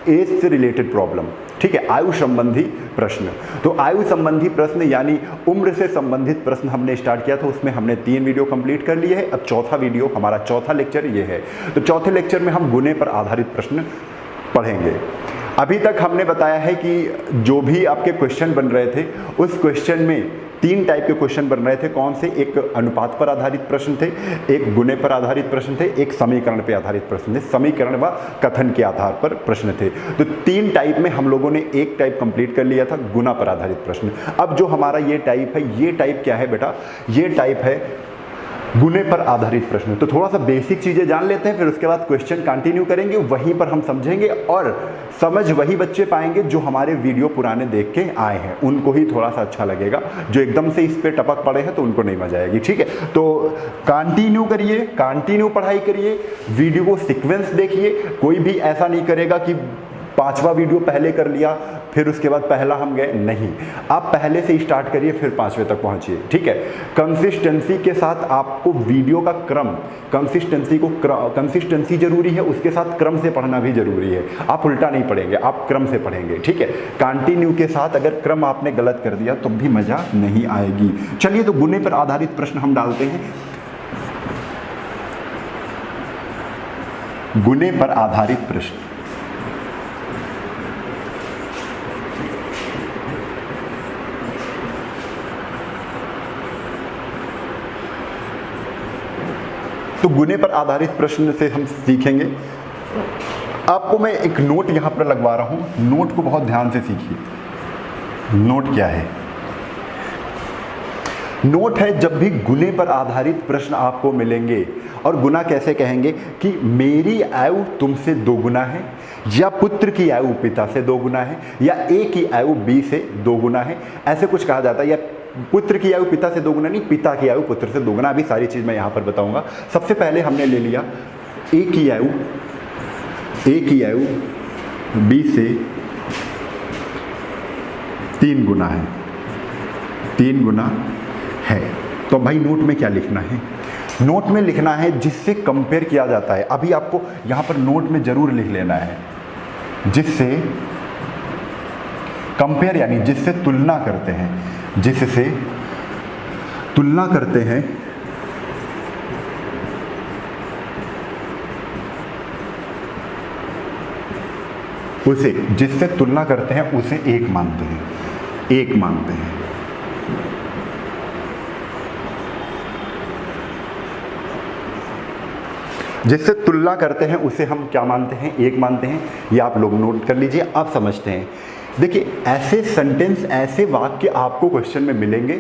As से related problem, ठीक है, आयु संबंधी प्रश्न। तो आयु संबंधी प्रश्न यानी उम्र से संबंधित प्रश्न हमने स्टार्ट किया था, उसमें हमने 3 वीडियो कंप्लीट कर लिए है। अब चौथा वीडियो, हमारा चौथा लेक्चर ये है। तो चौथे लेक्चर में हम गुणे पर आधारित प्रश्न पढ़ेंगे। अभी तक हमने बताया है कि जो भी आपके क्वेश्चन बन रहे थे, उस क्वेश्चन में 3 टाइप के क्वेश्चन बन रहे थे। कौन से? एक अनुपात पर आधारित प्रश्न थे, एक गुणे पर आधारित प्रश्न थे, एक समीकरण पर आधारित प्रश्न थे, समीकरण व कथन के आधार पर प्रश्न थे। तो 3 टाइप में हम लोगों ने एक टाइप कंप्लीट कर लिया था, गुणा पर आधारित प्रश्न। अब जो हमारा ये टाइप है, ये टाइप क्या है बेटा? ये टाइप है गुणे पर आधारित प्रश्न। तो थोड़ा सा बेसिक चीजें जान लेते हैं, फिर उसके बाद क्वेश्चन कंटिन्यू करेंगे, वहीं पर हम समझेंगे और समझ वही बच्चे पाएंगे जो हमारे वीडियो पुराने देख के आए हैं। उनको ही थोड़ा सा अच्छा लगेगा, जो एकदम से इस पे टपक पड़े हैं तो उनको नहीं मजा आएगी, ठीक है। तो कंटिन्यू करिए, कंटिन्यू पढ़ाई करिए, वीडियो को सीक्वेंस देखिए। कोई भी ऐसा नहीं करेगा कि 5वां वीडियो पहले कर लिया फिर उसके बाद पहला हम गए, नहीं। आप पहले से स्टार्ट करिए फिर 5वें तक पहुंचिए, ठीक है। कंसिस्टेंसी के साथ आपको वीडियो का क्रम, कंसिस्टेंसी जरूरी है, उसके साथ क्रम से पढ़ना भी जरूरी है। आप उल्टा नहीं पढ़ेंगे, आप क्रम से पढ़ेंगे, ठीक है। कंटिन्यू के साथ अगर क्रम आपने गलत कर दिया तो भी मजा नहीं आएगी। चलिए, तो गुणे पर आधारित प्रश्न हम डालते हैं। गुणे पर आधारित प्रश्न, तो गुणे पर आधारित प्रश्न से हम सीखेंगे। आपको मैं एक नोट यहां पर लगवा रहा हूं, नोट को बहुत ध्यान से सीखिए। नोट क्या है? नोट है जब भी गुणे पर आधारित प्रश्न आपको मिलेंगे, और गुना कैसे कहेंगे कि मेरी आयु तुमसे 2 गुना है, या पुत्र की आयु पिता से 2 गुना है, या ए की आयु बी से 2 गुना है, ऐसे कुछ कहा जाता है। या पुत्र की आयु पिता से 2 गुना नहीं, पिता की आयु पुत्र से 2 गुना। अभी सारी चीज मैं यहां पर बताऊंगा। सबसे पहले हमने ले लिया ए की आयु बी से 3 गुना है, 3 गुना है। तो भाई नोट में क्या लिखना है? नोट में लिखना है जिससे कंपेयर किया जाता है। अभी आपको यहां पर नोट में जरूर लिख लेना है, जिससे कंपेयर यानी जिससे तुलना करते हैं, जिससे तुलना करते हैं उसे, जिससे तुलना करते हैं उसे 1 मानते हैं, 1 मानते हैं। जिससे तुलना करते हैं उसे हम क्या मानते हैं? 1 मानते हैं। ये आप लोग नोट कर लीजिए, आप समझते हैं। देखिए, ऐसे सेंटेंस, ऐसे वाक्य आपको क्वेश्चन में मिलेंगे,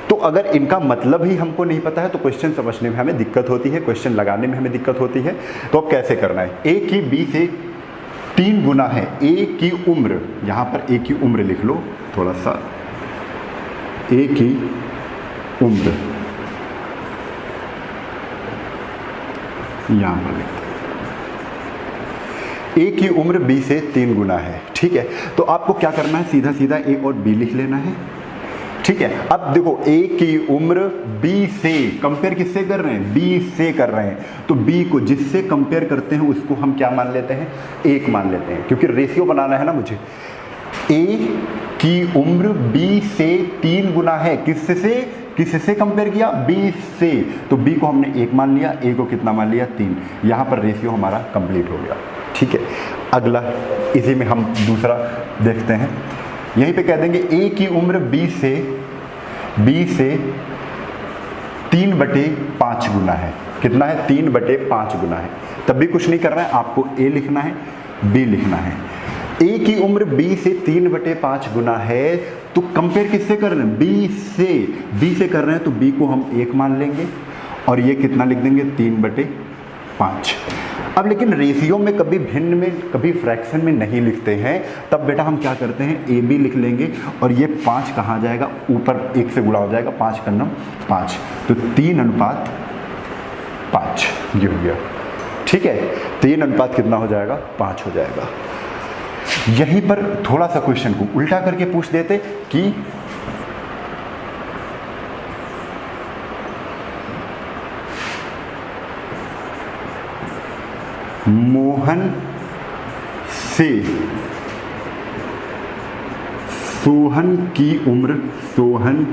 तो अगर इनका मतलब ही हमको नहीं पता है तो क्वेश्चन समझने में हमें दिक्कत होती है, क्वेश्चन लगाने में हमें दिक्कत होती है। तो अब कैसे करना है? ए की बी से 3 गुना है। ए की उम्र, यहां पर ए की उम्र लिख लो थोड़ा सा, ए की उम्र यहां पर लिखते हैं। ए की उम्र बी से 3 गुना है, ठीक है। तो आपको क्या करना है? सीधा सीधा ए और बी लिख लेना है, ठीक है। अब देखो, ए की उम्र बी से कंपेयर किससे कर रहे हैं? बी से कर रहे हैं। तो बी को जिससे कंपेयर करते हैं उसको हम क्या मान लेते हैं? 1 मान लेते हैं, क्योंकि रेशियो बनाना है ना मुझे। ए की उम्र बी से 3 गुना है, किससे कंपेयर किया? बी से। तो बी को हमने 1 मान लिया, ए को कितना मान लिया? 3। यहां पर रेशियो हमारा कंप्लीट हो गया, ठीक है। अगला इसी में हम दूसरा देखते हैं। यहीं पे कह देंगे ए की उम्र बी से 3/5 गुना है। कितना है? 3/5 गुना है। तब भी कुछ नहीं करना है, आपको ए लिखना है, बी लिखना है। ए की उम्र बी से 3/5 गुना है, तो कंपेयर किससे कर रहे हैं? बी से कर रहे हैं, तो बी को हम 1 मान लेंगे और ये कितना लिख देंगे? 3/5। अब लेकिन रेशियो में कभी भिन्न में, कभी फ्रैक्शन में नहीं लिखते हैं, तब बेटा हम क्या करते हैं? ए बी लिख लेंगे और ये 5 कहाँ जाएगा? ऊपर 1 से गुणा हो जाएगा, 5 का नाम 5, तो 3:5 ये हो गया, ठीक है। 3 कितना हो जाएगा? 5 हो जाएगा। यहीं पर थोड़ा सा क्वेश्चन को उल्टा करके पूछ देते कि मोहन से सोहन की उम्र, सोहन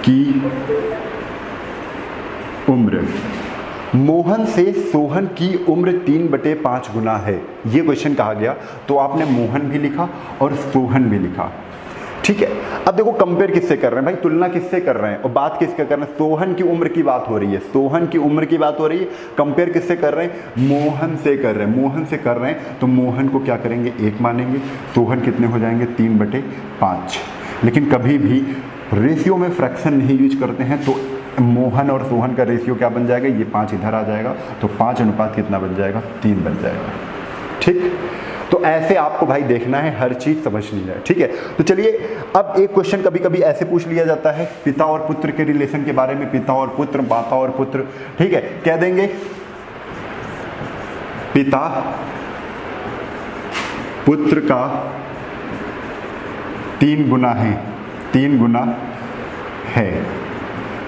की उम्र, मोहन से सोहन की उम्र 3/5 गुना है, ये क्वेश्चन कहा गया। तो आपने मोहन भी लिखा और सोहन भी लिखा, ठीक है। अब देखो कंपेयर किससे कर रहे हैं भाई, तुलना किससे कर रहे हैं और बात किसके कर रहे हैं, सोहन की उम्र की बात हो रही है, सोहन की उम्र की बात हो रही है। कंपेयर किससे कर रहे हैं, मोहन से कर रहे हैं, मोहन से कर रहे हैं। तो मोहन को क्या करेंगे, 1 मानेंगे, सोहन कितने हो जाएंगे, 3/5। लेकिन कभी भी रेशियो में फ्रैक्शन नहीं यूज करते हैं, तो मोहन और सोहन का रेशियो क्या बन जाएगा, ये 5 इधर आ जाएगा, तो 5 अनुपात कितना बन जाएगा, 3 बन जाएगा, ठीक। तो ऐसे आपको भाई देखना है, हर चीज समझनी है, ठीक है। तो चलिए अब एक क्वेश्चन कभी कभी ऐसे पूछ लिया जाता है पिता और पुत्र के रिलेशन के बारे में, पिता और पुत्र, माता और पुत्र, ठीक है। कह देंगे पिता पुत्र का 3 गुना है, 3 गुना है।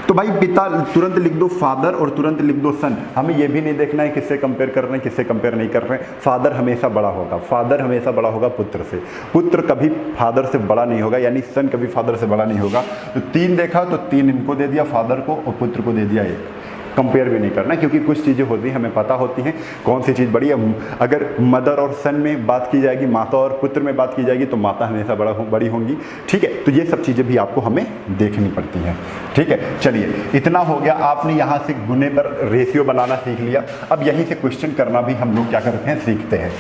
तो भाई पिता तुरंत लिख दो फादर और तुरंत लिख दो सन। हमें यह भी नहीं देखना है किससे कंपेयर कर रहे हैं, किससे कंपेयर नहीं कर रहे हैं। फादर हमेशा बड़ा होगा, फादर हमेशा बड़ा होगा पुत्र से, पुत्र कभी फादर से बड़ा नहीं होगा, यानी सन कभी फादर से बड़ा नहीं होगा। तो 3 देखा तो 3 इनको दे दिया फादर को और पुत्र को दे दिया 1। कंपेयर भी नहीं करना, क्योंकि कुछ चीज़ें होती हैं हमें पता होती हैं कौन सी चीज़ बड़ी है। अगर मदर और सन में बात की जाएगी, माता और पुत्र में बात की जाएगी, तो माता हमेशा बड़ी होंगी, ठीक है। तो ये सब चीज़ें भी आपको हमें देखनी पड़ती हैं, ठीक है। चलिए इतना हो गया, आपने यहाँ से गुने पर रेशियो बनाना सीख लिया। अब यहीं से क्वेश्चन करना भी हम लोग क्या करते हैं, सीखते हैं।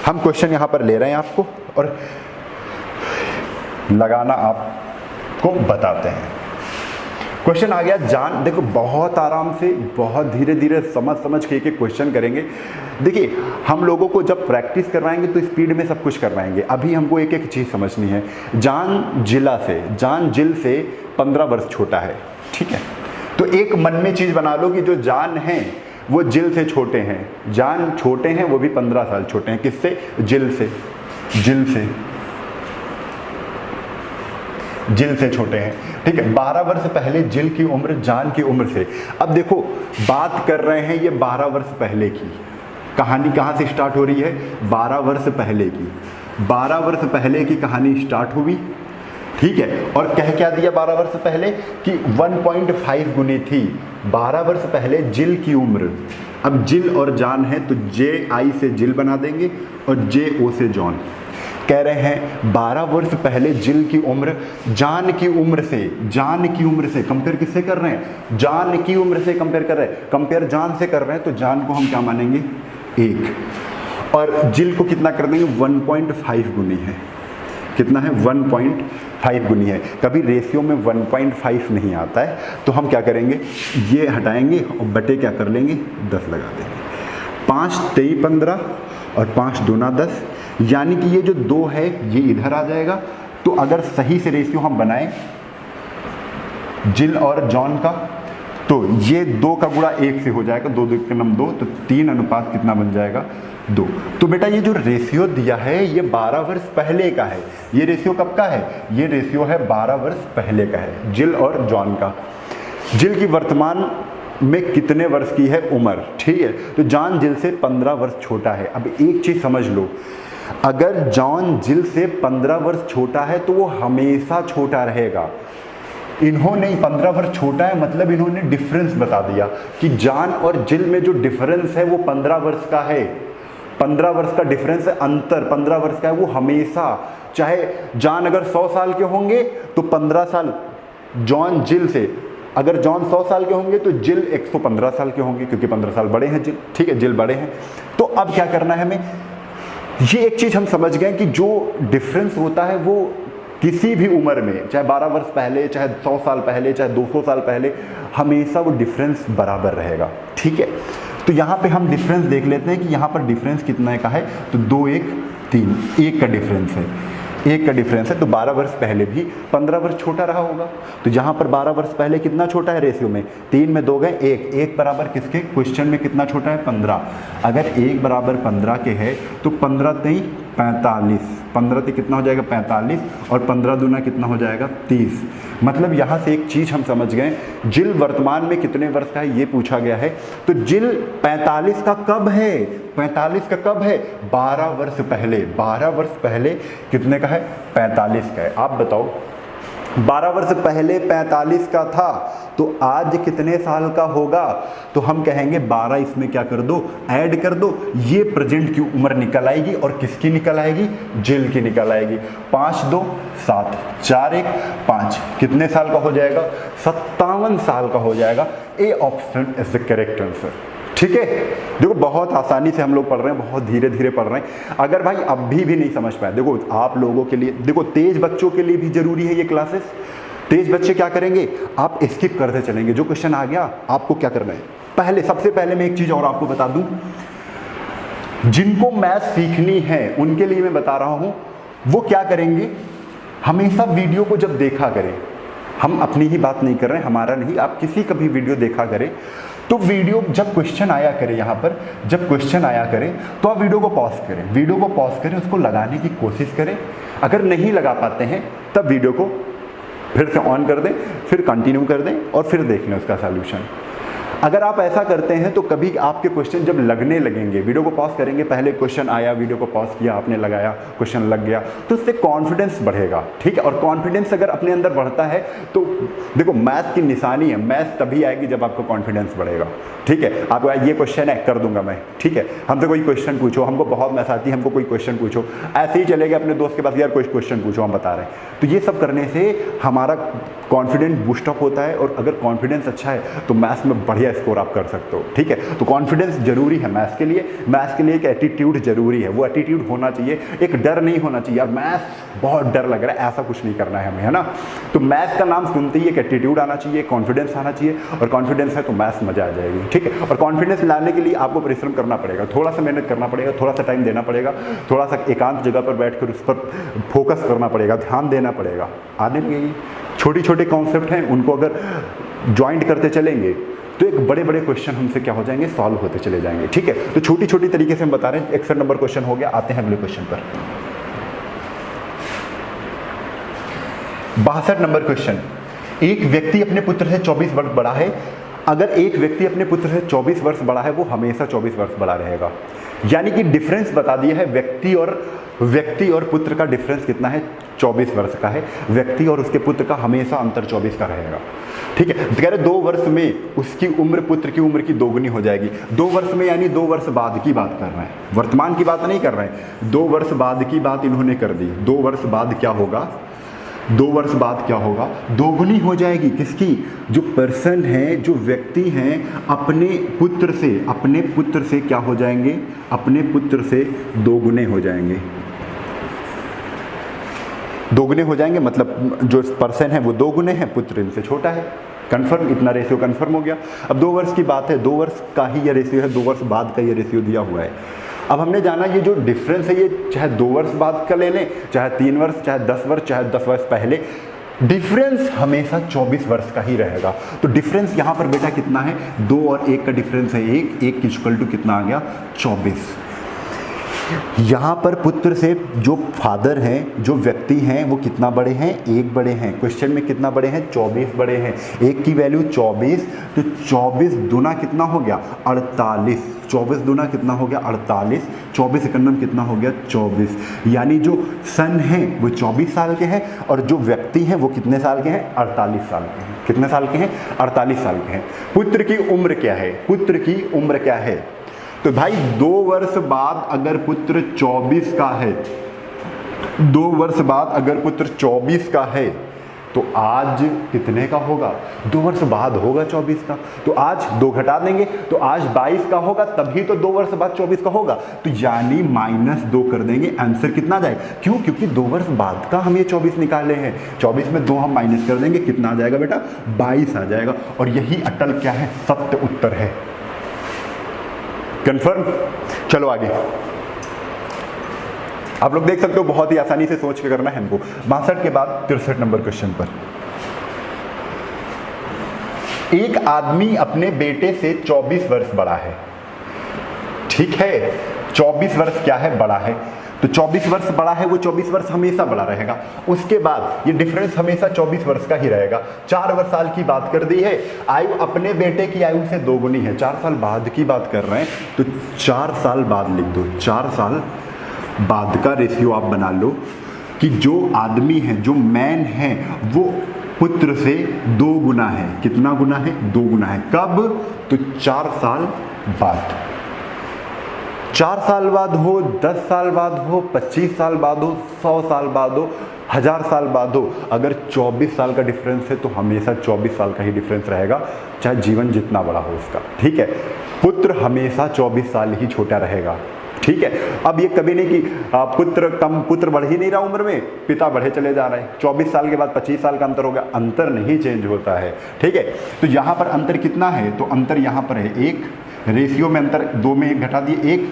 हम क्वेश्चन यहाँ पर ले रहे हैं आपको और लगाना आपको बताते हैं। क्वेश्चन आ गया जान, देखो बहुत आराम से, बहुत धीरे धीरे समझ के एक क्वेश्चन करेंगे। देखिए हम लोगों को जब प्रैक्टिस करवाएंगे तो स्पीड में सब कुछ करवाएंगे, अभी हमको एक एक चीज़ समझनी है। जान जिल से 15 वर्ष छोटा है, ठीक है। तो एक मन में चीज़ बना लो कि जो जान है वो जिल से छोटे हैं, जान छोटे हैं, वो भी 15 साल छोटे हैं। किससे, जिल से छोटे हैं, ठीक है। 12 वर्ष पहले जिल की उम्र जान की उम्र से। अब देखो बात कर रहे हैं ये 12 वर्ष पहले की, कहानी कहाँ से स्टार्ट हो रही है, 12 वर्ष पहले की, 12 वर्ष पहले की कहानी स्टार्ट हुई, ठीक है। और कह क्या दिया 12 वर्ष पहले कि 1.5 गुनी थी 12 वर्ष पहले जिल की उम्र। अब जिल और जान है तो JI से जिल बना देंगे और JO से जॉन। कह रहे हैं 12 वर्ष पहले जिल की उम्र जान की उम्र से कंपेयर किससे कर रहे हैं, जान की उम्र से कंपेयर कर रहे हैं, कंपेयर जान से कर रहे हैं। तो जान को हम क्या मानेंगे, 1, और जिल को कितना कर देंगे, 1.5 गुनी है। कितना है, 1.5 गुनी है। कभी रेशियो में 1.5 नहीं आता है, तो हम क्या करेंगे, ये हटाएंगे और बटे क्या कर लेंगे, 10 लगा देंगे। 5 3 15 और 5 दूना 10, यानी कि ये जो 2 है ये इधर आ जाएगा। तो अगर सही से रेशियो हम बनाएं जिल और जॉन का, तो ये 2 का गुणा 1 से हो जाएगा, 2 2 के नम 2, तो 3 अनुपात कितना बन जाएगा, 2। तो बेटा ये जो रेशियो दिया है ये 12 वर्ष पहले का है। ये रेशियो कब का है, ये रेशियो है 12 वर्ष पहले का है, जिल और जॉन का। जिल की वर्तमान में कितने वर्ष की है उम्र, ठीक है। तो जॉन जिल से 15 वर्ष छोटा है। अब एक चीज समझ लो, अगर जॉन जिल से 15 वर्ष छोटा है तो वो हमेशा छोटा रहेगा। इन्होंने 15 वर्ष छोटा है मतलब इन्होंने डिफरेंस बता दिया कि जान और जिल में जो डिफरेंस है वो 15 वर्ष का है। 15 वर्ष का डिफरेंस है, अंतर 15 वर्ष का है, वो हमेशा, चाहे जान अगर 100 साल के होंगे तो 15 साल जॉन जिल से, अगर जॉन 100 साल के होंगे तो जिल 115 साल के होंगे, क्योंकि 15 साल बड़े हैं जिल, ठीक है, जिल बड़े हैं। तो अब क्या करना है हमें, ये एक चीज हम समझ गए कि जो डिफरेंस होता है वो किसी भी उम्र में, चाहे 12 वर्ष पहले, चाहे 100 साल पहले, चाहे 200 साल पहले, हमेशा वो डिफरेंस बराबर रहेगा, ठीक है। तो यहाँ पे हम डिफरेंस देख लेते हैं कि यहाँ पर डिफरेंस कितना का है, तो 2 1 3, 1 का डिफरेंस है, 1 का डिफरेंस है। तो 12 वर्ष पहले भी 15 वर्ष छोटा रहा होगा। तो यहाँ पर 12 वर्ष पहले कितना छोटा है रेशियो में, 3 में 2 गए 1, 1 बराबर किसके, क्वेश्चन में कितना छोटा है, 15। अगर 1 बराबर 15 के है तो 15 3 45, 15 से कितना हो जाएगा 45, और 15 दूना कितना हो जाएगा 30। मतलब यहाँ से एक चीज़ हम समझ गए, जिल वर्तमान में कितने वर्ष का है ये पूछा गया है। तो जिल 45 का कब है, 45 का कब है, 12 वर्ष पहले। 12 वर्ष पहले कितने का है, 45 का है। आप बताओ 12 वर्ष पहले 45 का था तो आज कितने साल का होगा। तो हम कहेंगे 12 इसमें क्या कर दो, ऐड कर दो, ये प्रेजेंट की उम्र निकल आएगी। और किसकी निकल आएगी, जिल की निकल आएगी। 5 2 7, 4 1 5, कितने साल का हो जाएगा, 57 साल का हो जाएगा। A option is the correct answer. ठीक है, देखो बहुत आसानी से हम लोग पढ़ रहे हैं, बहुत धीरे धीरे पढ़ रहे हैं। अगर भाई अभी भी नहीं समझ पाए, देखो आप लोगों के लिए, देखो तेज बच्चों के लिए भी जरूरी है ये क्लासेस। तेज बच्चे क्या करेंगे, आप स्किप करते चलेंगे, जो क्वेश्चन आ गया आपको क्या करना है। पहले सबसे पहले मैं एक चीज और आपको बता दूं, जिनको मैथ सीखनी है उनके लिए मैं बता रहा हूं, वो क्या करेंगे, हमेशा वीडियो को जब देखा करें, हम अपनी ही बात नहीं कर रहे हैं, हमारा नहीं, आप किसी का भी वीडियो देखा करें, तो वीडियो जब क्वेश्चन आया करे, यहाँ पर जब क्वेश्चन आया करें तो आप वीडियो को पॉज करें, वीडियो को पॉज करें, उसको लगाने की कोशिश करें। अगर नहीं लगा पाते हैं तब वीडियो को फिर से ऑन कर दें, फिर कंटिन्यू कर दें और फिर देख लें उसका सॉल्यूशन। अगर आप ऐसा करते हैं तो कभी आपके क्वेश्चन जब लगने लगेंगे, वीडियो को पॉज करेंगे, पहले क्वेश्चन आया, वीडियो को पॉज किया, आपने लगाया, क्वेश्चन लग गया, तो उससे कॉन्फिडेंस बढ़ेगा। ठीक है, और कॉन्फिडेंस अगर अपने अंदर बढ़ता है तो देखो मैथ की निशानी है, मैथ तभी आएगी जब आपको कॉन्फिडेंस बढ़ेगा। ठीक है, आपको ये क्वेश्चन है, कर दूंगा मैं, ठीक है, हमसे कोई क्वेश्चन पूछो, हमको बहुत मैथ आती है, हमको कोई क्वेश्चन पूछो, ऐसे ही चलेगा अपने दोस्त के पास, यार कोई क्वेश्चन पूछो, हम बता रहे हैं। तो ये सब करने से हमारा कॉन्फिडेंस बूस्टअप होता है, और अगर कॉन्फिडेंस अच्छा है तो मैथ्स में बढ़िया स्कोर आप कर सकते हो। ठीक है, तो कॉन्फिडेंस जरूरी है मैथ्स के लिए। मैथ्स के लिए एक एटीट्यूड जरूरी है, वो एटीट्यूड होना चाहिए, एक डर नहीं होना चाहिए, यार मैथ्स बहुत डर लग रहा है, ऐसा कुछ नहीं करना है हमें, है ना। तो मैथ्स का नाम सुनते ही एक एटीट्यूड आना चाहिए, कॉन्फिडेंस आना चाहिए, और कॉन्फिडेंस है तो मैथ्स मजा आ जाएगी। ठीक है, और कॉन्फिडेंस लाने के लिए आपको परिश्रम करना पड़ेगा, थोड़ा सा मेहनत करना पड़ेगा, थोड़ा सा टाइम देना पड़ेगा, थोड़ा सा एकांत जगह पर बैठकर उस पर फोकस करना पड़ेगा, ध्यान देना पड़ेगा। आने लगेगी, छोटे छोटे कॉन्सेप्ट हैं, उनको अगर ज्वाइंट करते चलेंगे तो एक बड़े बड़े क्वेश्चन हमसे क्या हो जाएंगे, सॉल्व होते चले जाएंगे। ठीक है, तो छोटी छोटी तरीके से हम बता रहे हैं। 61 नंबर क्वेश्चन हो गया, आते हैं अगले क्वेश्चन पर। 62 नंबर क्वेश्चन, एक व्यक्ति अपने पुत्र से 24 वर्ष बड़ा है। अगर एक व्यक्ति अपने पुत्र से 24 वर्ष बड़ा है, वो हमेशा 24 वर्ष बड़ा रहेगा। यानी कि डिफरेंस बता दिया है, व्यक्ति और पुत्र का डिफरेंस कितना है, 24 वर्ष का है। व्यक्ति और उसके पुत्र का हमेशा अंतर 24 का रहेगा। ठीक है, कह रहे 2 वर्ष में उसकी उम्र पुत्र की उम्र की दोगुनी हो जाएगी। 2 वर्ष में यानी 2 वर्ष बाद की बात कर रहे हैं, वर्तमान की बात नहीं कर रहे हैं, 2 वर्ष बाद की बात इन्होंने कर दी। 2 वर्ष बाद क्या होगा, 2 वर्ष बाद क्या होगा, दोगुनी हो जाएगी। किसकी, जो पर्सन है, जो व्यक्ति हैं, अपने पुत्र से क्या हो जाएंगे, अपने पुत्र से दोगुने हो जाएंगे। दोगुने हो जाएंगे मतलब जो पर्सन है वो दोगुने हैं, पुत्र इनसे छोटा है। कन्फर्म, इतना रेशियो कन्फर्म हो गया। अब 2 वर्ष की बात है, 2 वर्ष का ही ये रेशियो है, 2 वर्ष बाद का ये रेशियो दिया हुआ है। अब हमने जाना ये जो डिफरेंस है, ये चाहे 2 वर्ष बाद का ले लें, चाहे 3 वर्ष, चाहे 10 वर्ष, चाहे 10 वर्ष पहले, डिफरेंस हमेशा 24 वर्ष का ही रहेगा। तो डिफरेंस यहाँ पर बेटा कितना है, 2 और 1 का डिफरेंस है 1, 1 की इक्वल टू कितना आ गया, 24। यहाँ पर पुत्र से जो फादर हैं, जो व्यक्ति हैं, वो कितना बड़े हैं, 1 बड़े हैं। क्वेश्चन में कितना बड़े हैं, 24 बड़े हैं। 1 की वैल्यू 24, तो 24 दूना कितना हो गया, 48। 24 दूना कितना हो गया, 48। 24 एकम कितना हो गया, 24। यानी जो सन है वो 24 साल के हैं, और जो व्यक्ति हैं वो कितने साल के हैं, 48 साल के हैं। कितने साल के हैं, 48 साल के हैं। पुत्र की उम्र क्या है, पुत्र की उम्र क्या है, तो भाई 2 वर्ष बाद अगर पुत्र 24 का है, 2 वर्ष बाद अगर पुत्र 24 का है, तो आज कितने का होगा, 2 वर्ष बाद होगा 24 का। तो आज 2 घटा देंगे तो आज 22 का होगा, तभी तो 2 वर्ष बाद 24 का होगा। तो यानी -2 कर देंगे, आंसर कितना जाएगा, क्यों, क्योंकि 2 वर्ष बाद का हम ये 24 निकाले हैं। 24 में 2 हम माइनस कर देंगे, कितना आ जाएगा बेटा, 22 आ जाएगा। और यही अटल क्या है, सत्य उत्तर है। कंफर्म, चलो आगे। आप लोग देख सकते हो बहुत ही आसानी से सोच के करना है हमको। 62 के बाद 63 नंबर क्वेश्चन पर, एक आदमी अपने बेटे से 24 वर्ष बड़ा है। ठीक है, 24 वर्ष क्या है, बड़ा है, तो 24 वर्ष बड़ा है, वो 24 वर्ष हमेशा बड़ा रहेगा। उसके बाद ये डिफरेंस हमेशा 24 वर्ष का ही रहेगा। 4 साल की बात कर दी है, आयु अपने बेटे की आयु से दोगुनी है, 4 साल बाद की बात कर रहे हैं, तो 4 साल बाद लिख दो। 4 साल बाद का रेशियो आप बना लो कि जो आदमी है, जो मैन है, वो पुत्र से 2 गुना है। कितना गुना है, 2 गुना है। कब, तो 4 साल बाद। 4 साल बाद हो, 10 साल बाद हो, 25 साल बाद हो, 100 साल बाद हो, 1000 साल बाद हो, अगर 24 साल का डिफरेंस है तो हमेशा 24 साल का ही डिफरेंस रहेगा, चाहे जीवन जितना बड़ा हो उसका। ठीक है, पुत्र हमेशा 24 साल ही छोटा रहेगा। ठीक है, अब ये कभी नहीं कि पुत्र बढ़ ही नहीं रहा उम्र में, पिता बढ़े चले जा रहे हैं। 24 साल के बाद 25 साल का अंतर हो गया, अंतर नहीं चेंज होता है। ठीक है, तो यहाँ पर अंतर कितना है, तो अंतर यहाँ पर है 1, रेशियो में अंतर 2 में 1 घटा दिए 1,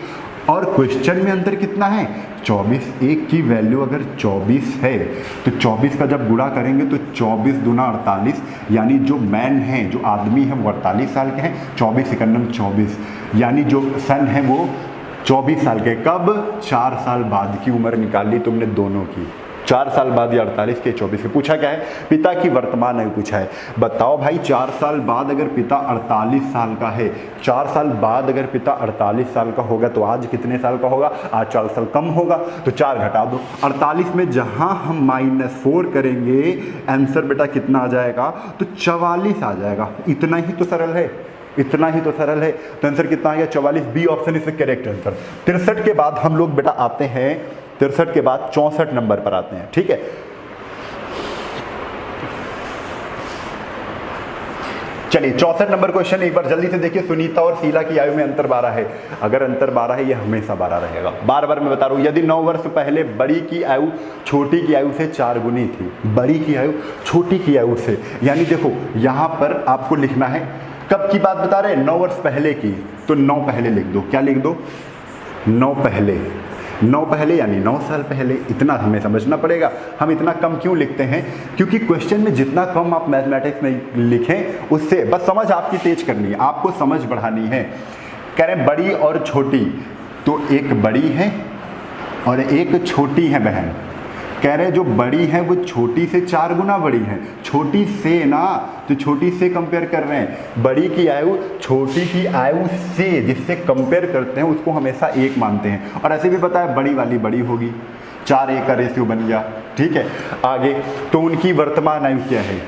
और क्वेश्चन में अंतर कितना है 24। 1 की वैल्यू अगर 24 है तो 24 का जब गुणा करेंगे तो 24 दूना 48, यानी जो मैन है, जो आदमी है वो 48 साल के हैं, 24 एकम 24, यानी जो सन है वो 24 साल के। कब, 4 साल बाद की उम्र निकाल ली तुमने दोनों की, 4 साल बाद, या 48 के 24 के। पूछा क्या है, पिता की वर्तमान आयु पूछा है। बताओ भाई, 4 साल बाद अगर पिता 48 साल का है, 4 साल बाद अगर पिता 48 साल का होगा तो आज कितने साल का होगा, आज 4 साल कम होगा, तो 4 घटा दो। 48 में जहां हम -4 करेंगे आंसर बेटा कितना आ जाएगा, तो 44 आ जाएगा। इतना ही तो सरल है, इतना ही तो सरल है। तो आंसर कितना आ गया, 44। B option is the correct answer. 63 के बाद हम लोग बेटा आते हैं, 63 के बाद 64 नंबर पर आते हैं। ठीक है, चलिए 64 नंबर क्वेश्चन एक बार जल्दी से देखिए। सुनीता और शीला की आयु में अंतर 12 है। अगर अंतर 12 है, ये हमेशा 12 रहेगा। बार बार मैं बता रहा हूं, यदि 9 वर्ष पहले बड़ी की आयु छोटी की आयु से 4 गुनी थी, बड़ी की आयु छोटी की आयु से, यानी देखो यहां पर आपको लिखना है कब की बात बता रहे हैं, 9 वर्ष पहले की, तो 9 पहले लिख दो। क्या लिख दो, 9 पहले। 9 पहले यानी 9 साल पहले। इतना हमें समझना पड़ेगा। हम इतना कम क्यों लिखते हैं, क्योंकि क्वेश्चन में जितना कम आप मैथमेटिक्स में लिखें, उससे बस समझ आपकी तेज करनी है, आपको समझ बढ़ानी है। कह रहे हैं बड़ी और छोटी, तो एक बड़ी है और एक छोटी है बहन। कह रहे जो बड़ी है वो छोटी से 4 गुना बड़ी है। छोटी से ना, तो छोटी से कंपेयर कर रहे हैं। बड़ी की आयु छोटी की आयु से जिससे कंपेयर करते हैं उसको हमेशा 1 मानते हैं। और ऐसे भी पता है बड़ी वाली बड़ी होगी, 4-1 का रेशियो बन गया। ठीक है, आगे तो उनकी वर्तमान आयु क्या है,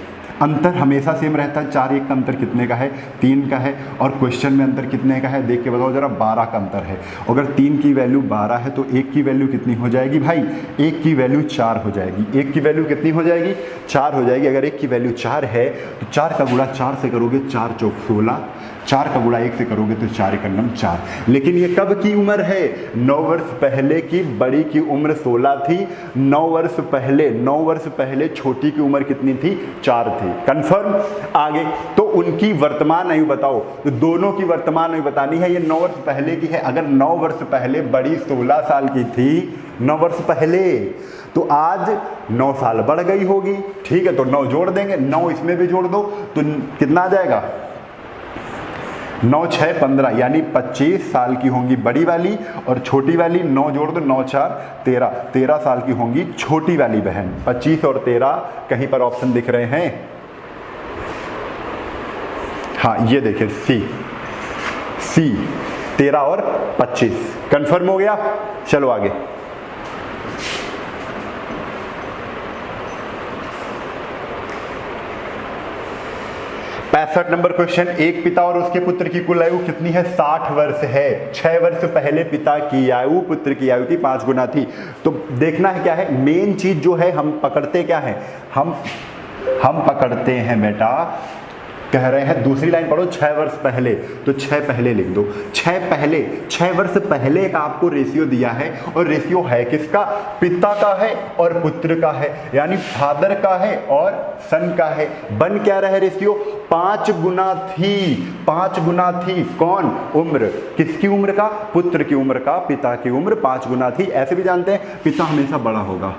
अंतर हमेशा सेम रहता है। 4-1 का अंतर कितने का है, 3 का है। और क्वेश्चन में अंतर कितने का है, देख के बताओ जरा, 12 का अंतर है। अगर 3 की वैल्यू 12 है तो 1 की वैल्यू कितनी हो जाएगी भाई, 1 की वैल्यू 4 हो जाएगी। 1 की वैल्यू कितनी हो जाएगी, 4 हो जाएगी। अगर 1 की वैल्यू 4 है तो 4 का गुणा 4 से करोगे, 4 चौक 16, 4 का गुणा 1 से करोगे तो 4 एकम 4। लेकिन ये कब की उम्र है, 9 वर्ष पहले की। बड़ी की उम्र 16 थी, 9 वर्ष पहले छोटी की उम्र कितनी थी, 4 थी। कंफर्म। आगे तो उनकी वर्तमान आयु बताओ, तो दोनों की वर्तमान आयु बतानी है। ये 9 वर्ष पहले की है। अगर 9 वर्ष पहले बड़ी 16 साल की थी, 9 वर्ष पहले, तो आज 9 साल बढ़ गई होगी। ठीक है, तो 9 जोड़ देंगे, 9 इसमें भी जोड़ दो तो कितना आ जाएगा, 9 6 15, यानी 25 साल की होंगी बड़ी वाली, और छोटी वाली 9 जोड़ दो, 9 4 13, 13 साल की होंगी छोटी वाली बहन। 25 और 13 कहीं पर ऑप्शन दिख रहे हैं, हाँ ये देखिए सी 13 और 25। कंफर्म हो गया। चलो आगे। पैंसठ नंबर क्वेश्चन, एक पिता और उसके पुत्र की कुल आयु कितनी है, 60 वर्ष है। 6 वर्ष पहले पिता की आयु पुत्र की आयु की 5 गुना थी। तो देखना है क्या है, मेन चीज जो है हम पकड़ते क्या है, हम पकड़ते हैं बेटा, कह रहे हैं दूसरी लाइन पढ़ो, 6 वर्ष पहले, तो 6 पहले लिख दो। 6 वर्ष पहले का आपको रेशियो दिया है, और रेशियो है किसका, पिता का है और पुत्र का है, यानी फादर का है और सन का है। बन क्या रहा है रेशियो, 5 गुना थी। 5 गुना थी कौन, उम्र, किसकी उम्र का, पुत्र की उम्र का, पिता की उम्र 5 गुना थी। ऐसे भी जानते हैं पिता हमेशा बड़ा होगा,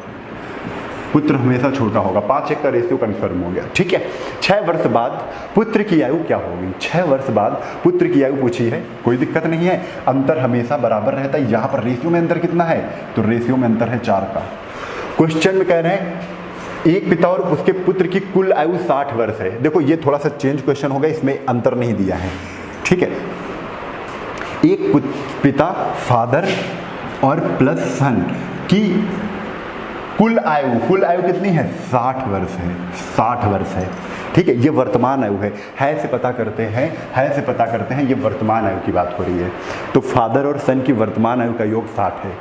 पुत्र हमेशा छोटा होगा। 5:1 का रेशियो कन्फर्म हो गया। ठीक है, 6 वर्ष बाद पुत्र की आयु क्या होगी? 6 वर्ष बाद पुत्र की आयु पूछी है, कोई दिक्कत नहीं है, अंतर हमेशा बराबर रहता है। यहाँ पर रेशियो में अंतर कितना है? तो रेशियो में अंतर है 4 का। क्वेश्चन में कह रहे हैं एक पिता और उसके पुत्र की कुल आयु 60 वर्ष है। देखो ये थोड़ा सा चेंज क्वेश्चन होगा, इसमें अंतर नहीं दिया है। ठीक है, एक पिता फादर और प्लस सन की कुल आयु कितनी है? 60 वर्ष है। 60 वर्ष है। ठीक है, ये वर्तमान आयु है से पता करते हैं, ये वर्तमान आयु की बात हो रही है। तो फादर और सन की वर्तमान आयु का योग 60 है।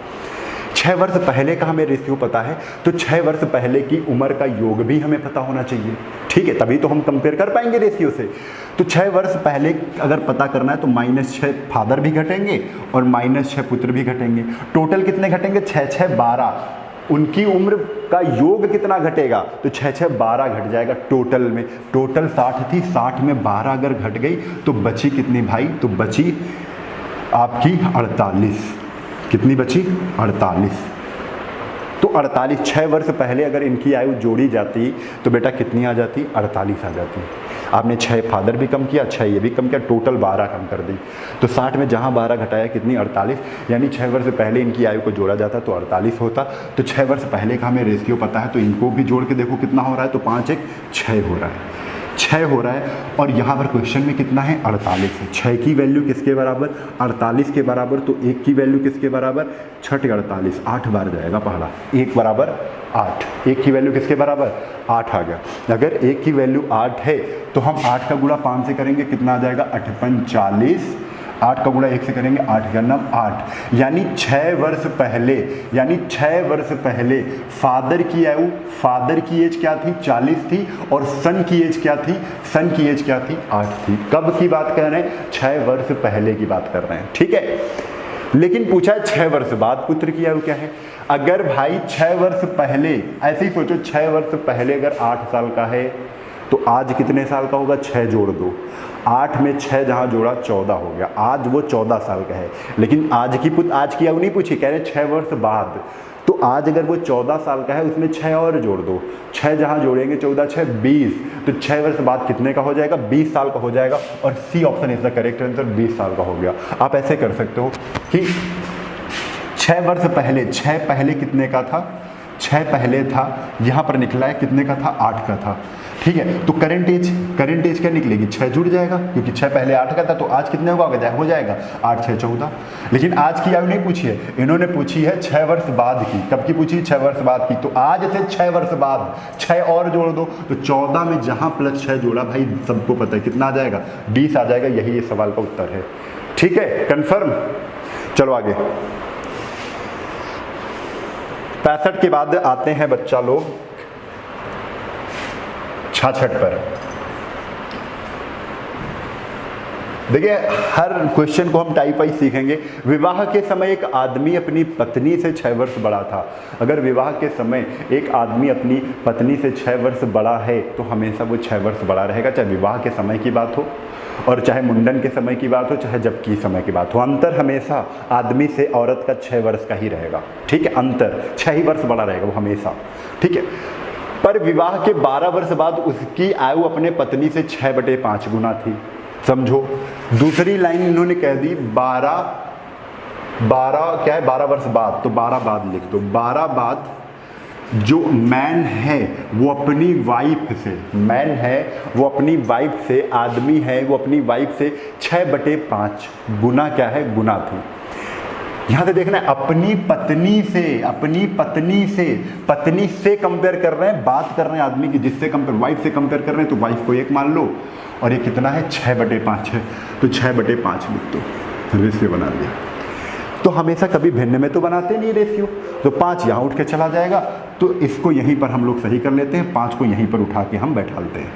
6 वर्ष पहले का हमें रेशियो पता है, तो 6 वर्ष पहले की उम्र का योग भी हमें पता होना चाहिए। ठीक है, तभी तो हम कंपेयर कर पाएंगे रेशियो से। तो 6 वर्ष पहले अगर पता करना है तो -6 फादर भी घटेंगे और -6 पुत्र भी घटेंगे। टोटल कितने घटेंगे? 6 6 12। उनकी उम्र का योग कितना घटेगा? तो 6 6 12 घट जाएगा टोटल में। टोटल 60 थी, 60 में 12 अगर घट गई तो बची कितनी भाई? तो बची आपकी 48। कितनी बची? 48। तो 48, 6 वर्ष पहले अगर इनकी आयु जोड़ी जाती तो बेटा कितनी आ जाती? 48 आ जाती। आपने 6 फादर भी कम किया, 6 ये भी कम किया, टोटल 12 कम कर दी। तो 60 में जहाँ 12 घटाया कितनी? 48। यानी 6 वर्ष पहले इनकी आयु को जोड़ा जाता तो 48 होता। तो 6 वर्ष पहले का हमें रेशियो पता है, तो इनको भी जोड़ के देखो कितना हो रहा है। तो 5 1 6 हो रहा है, 6 हो रहा है। और यहाँ पर क्वेश्चन में कितना है? 48 है। 6 की वैल्यू किसके बराबर? 48 के बराबर। तो 1 की वैल्यू किसके बराबर? 6 × 48, 8 बार जाएगा पहला। 1 बराबर 8। 1 की वैल्यू किसके बराबर? 8 आ गया। अगर 1 की वैल्यू 8 है तो हम 8 का गुणा 5 से करेंगे, कितना आ जाएगा? 8 × 40। 8 का गुणा 1 से करेंगे, 8 × 9 8। यानी 6 वर्ष पहले फादर की आयु, फादर की एज क्या थी? 40 थी। और सन की एज क्या थी? सन की एज क्या थी? 8 थी। कब की बात कर रहे हैं? 6 वर्ष पहले की बात कर रहे हैं। ठीक है, लेकिन पूछा है 6 वर्ष बाद पुत्र की आयु क्या है। अगर भाई 6 वर्ष पहले, ऐसे ही सोचो, 6 वर्ष पहले अगर 8 साल का है तो आज कितने साल का होगा? 6 जोड़ दो। 8 में 6 जहाँ जोड़ा 14 हो गया। आज वो 14 साल का है। लेकिन आज की आयु नहीं पूछी, कह रहे 6 वर्ष बाद। तो आज अगर वो 14 साल का है उसमें 6 और जोड़ दो। 6 जहाँ जोड़ेंगे 14 6 20। तो 6 वर्ष बाद कितने का हो जाएगा? 20 साल का हो जाएगा। और C option is the correct answer, 20 साल का हो गया। आप ऐसे कर सकते हो कि 6 वर्ष पहले, 6 पहले कितने का था? 6 पहले था, यहाँ पर निकला है कितने का था? 8 का था। ठीक है, तो करंट एज क्या निकलेगी? 6 जुड़ जाएगा, क्योंकि 6 पहले 8 का था। तो आज कितने होगा? हो जाएगा 8 6 14। लेकिन आज की आयु नहीं पूछी है, इन्होंने पूछी है 6 वर्ष बाद की। कब की पूछी? 6 वर्ष बाद की। तो आज से 6 वर्ष बाद 6 और जोड़ दो, तो 14 में जहाँ +6 जोड़ा भाई सबको पता है कितना आ जाएगा? 20 आ जाएगा। यही ये सवाल का उत्तर है। ठीक है, कंफर्म। चलो आगे। 65 के बाद आते हैं बच्चा लोग 66 पर। देखिए, हर क्वेश्चन को हम टाइप वाइज सीखेंगे। विवाह के समय एक आदमी अपनी पत्नी से 6 वर्ष बड़ा था। अगर विवाह के समय एक आदमी अपनी पत्नी से 6 वर्ष बड़ा है तो हमेशा वो 6 वर्ष बड़ा रहेगा, चाहे विवाह के समय की बात हो और चाहे मुंडन के समय की बात हो, चाहे जबकि समय की बात हो। अंतर हमेशा आदमी से औरत का 6 वर्ष का ही रहेगा। ठीक है, अंतर 6 ही वर्ष बड़ा रहेगा वो हमेशा। ठीक है, पर विवाह के 12 वर्ष बाद उसकी आयु अपने पत्नी से 6/5 गुना थी। समझो, दूसरी लाइन इन्होंने कह दी 12 क्या है? 12 वर्ष बाद, तो 12 बाद लिख दो। 12 बाद जो मैन है वो अपनी वाइफ से, मैन है वो अपनी वाइफ से, आदमी है वो अपनी वाइफ से 6/5 गुना क्या है? गुना थी। यहाँ से देखना है अपनी पत्नी से, पत्नी से कंपेयर कर रहे हैं, बात कर रहे हैं आदमी की जिससे कंपेयर, वाइफ से कंपेयर कर रहे हैं। तो वाइफ को 1 मान लो और ये कितना है? 6/5 है। तो 6/5 लिख दो, रेशियो बना दिया। तो हमेशा कभी भिन्न में तो बनाते नहीं रेशियो। तो 5 यहाँ उठ के चला जाएगा, तो इसको यहीं पर हम लोग सही कर लेते हैं। 5 को यहीं पर उठा के हम बैठालते हैं।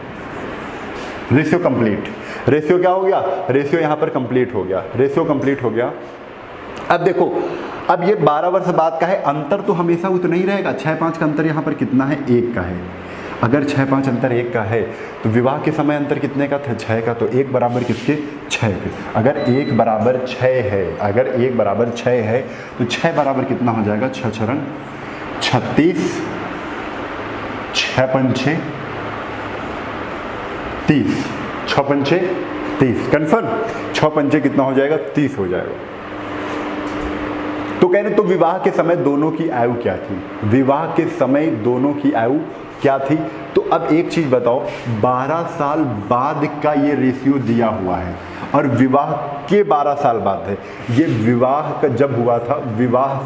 Ratio complete. रेशियो क्या हो गया? रेशियो यहाँ पर कंप्लीट हो गया। रेशियो कंप्लीट हो गया। अब देखो, अब ये 12 वर्ष बाद का है, अंतर तो हमेशा उतना ही रहेगा। 6-5 का अंतर यहाँ पर कितना है? 1 का है। अगर 6-5 अंतर 1 का है तो विवाह के समय अंतर कितने का था? 6 का। तो 1 बराबर किसके? 6 के। अगर 1 बराबर 6 है, अगर 1 बराबर 6 है तो 6 बराबर कितना हो जाएगा? 6 × 36 6 पंचे 30, 6 पंचे 30, कन्फर्म। 6 पंचे कितना हो जाएगा? 30 हो जाएगा। तो कह रहे तो विवाह के समय दोनों की आयु क्या थी? विवाह के समय दोनों की आयु क्या थी? तो अब एक चीज बताओ, 12 साल बाद का ये रेशियो दिया हुआ है और विवाह के 12 साल बाद है। ये विवाह का जब हुआ था, विवाह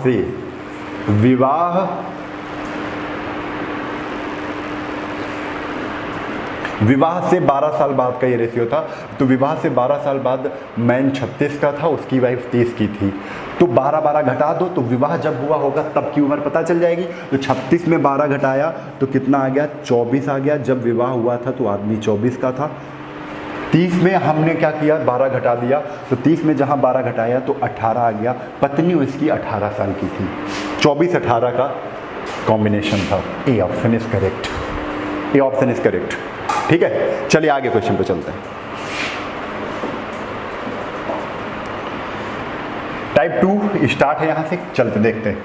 से 12 साल बाद का ये रेशियो था। तो विवाह से 12 साल बाद मैन 36 का था, उसकी वाइफ 30 की थी। तो 12 घटा दो, तो विवाह जब हुआ होगा तब की उम्र पता चल जाएगी। तो 36 में 12 घटाया तो कितना आ गया? 24 आ गया। जब विवाह हुआ था तो आदमी 24 का था। 30 में हमने क्या किया? 12 घटा दिया। तो 30 में जहाँ 12 घटाया तो 18 आ गया। पत्नी उसकी 18 साल की थी। 24-18 का कॉम्बिनेशन था। A option is correct. A option is correct. ठीक है, चलिए आगे क्वेश्चन पे चलते हैं। टाइप 2 स्टार्ट है, यहां से चलते देखते हैं।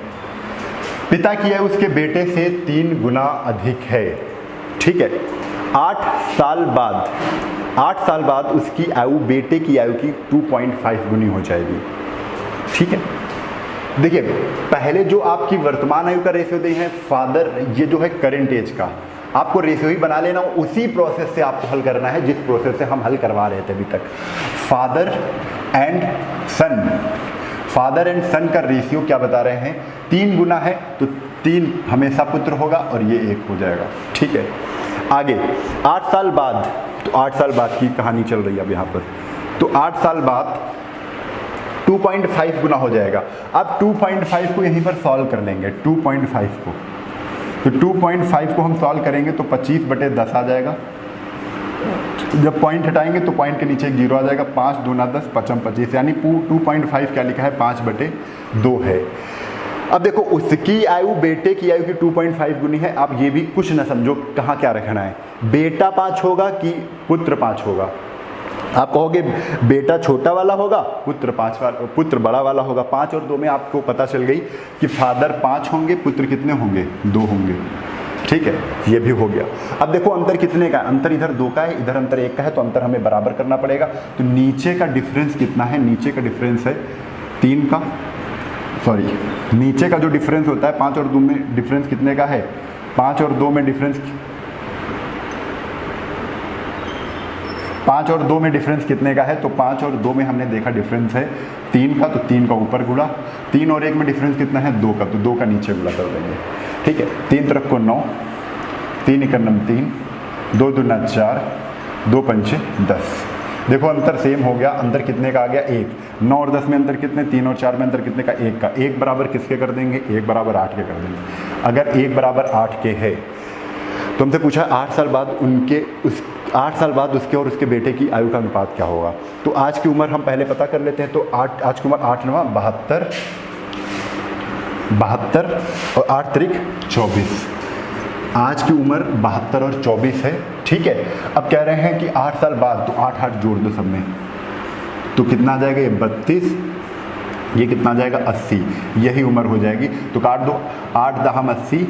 पिता की आयु उसके बेटे से 3 गुना अधिक है। ठीक है, 8 साल बाद उसकी आयु बेटे की आयु की 2.5 गुनी हो जाएगी। ठीक है, देखिए पहले जो आपकी वर्तमान आयु का रेशियो दिए हैं फादर, ये जो है करंट एज का, आपको रेशियो ही बना लेना, उसी प्रोसेस से आपको हल करना है जिस प्रोसेस से हम हल करवा रहे थे अभी तक। फादर एंड सन का रेशियो क्या बता रहे हैं? 3 गुना है, तो 3 हमेशा पुत्र होगा और ये 1 हो जाएगा। ठीक है, आगे 8 साल बाद, तो 8 साल बाद की कहानी चल रही है अब यहाँ पर। तो 8 साल बाद 2.5 गुना हो जाएगा। अब 2.5 को यहीं पर सॉल्व कर लेंगे। 2.5 को, तो 2.5 को हम सॉल्व करेंगे तो 25/10 आ जाएगा। जब पॉइंट हटाएंगे तो पॉइंट के नीचे एक 0 आ जाएगा। 5 दूना 10, 5 25, यानी 2.5 क्या लिखा है? 5/2 है। अब देखो उसकी आयु बेटे की आयु की 2.5 गुनी है। आप ये भी कुछ न समझो कहाँ क्या रखना है, बेटा 5 होगा कि पुत्र 5 होगा। आप कहोगे बेटा छोटा वाला होगा, पुत्र बड़ा वाला होगा। 5 और 2 में आपको पता चल गई कि फादर 5 होंगे, पुत्र कितने होंगे? 2 होंगे। ठीक है, ये भी हो गया। अब देखो अंतर कितने का है? अंतर इधर 2 का है, इधर अंतर 1 का है, तो अंतर हमें बराबर करना पड़ेगा। तो नीचे का डिफरेंस कितना है? नीचे का डिफरेंस है 3 का, सॉरी नीचे का जो डिफरेंस होता है 5 और 2 में डिफरेंस कितने का है? 5 और 2 में डिफरेंस 5 और 2 में डिफरेंस कितने का है? तो 5 और 2 में हमने देखा डिफरेंस है 3 का, तो 3 का ऊपर गुणा। 3 और 1 में डिफरेंस कितना है? 2 का, तो 2 का नीचे गुणा कर देंगे। ठीक है, 3 तरफ को 9, 3 एकम 3, 2 दूना 4, 2 पंचे 10। देखो अंतर सेम हो गया। अंतर कितने का आ गया? 1। 9 और 10 में अंतर कितने? 3 और 4 में अंतर कितने का? 1 का। 1 बराबर किसके कर देंगे? 1 बराबर 8 के कर देंगे। अगर 1 बराबर 8 के है तो हमसे पूछा 8 साल बाद उसके और उसके बेटे की आयु का अनुपात क्या होगा। तो आज की उम्र हम पहले पता कर लेते हैं। तो आज की उम्र 8 9 72 और 8 त्रिक 24। आज की उम्र 72 और 24 है। ठीक है, अब कह रहे हैं कि 8 साल बाद, तो 8 8 जोड़ दो सब में, तो कितना आ जाएगा? ये 32, ये कितना आ जाएगा? 80। यही उम्र हो जाएगी। तो काट दो, 8 10 80,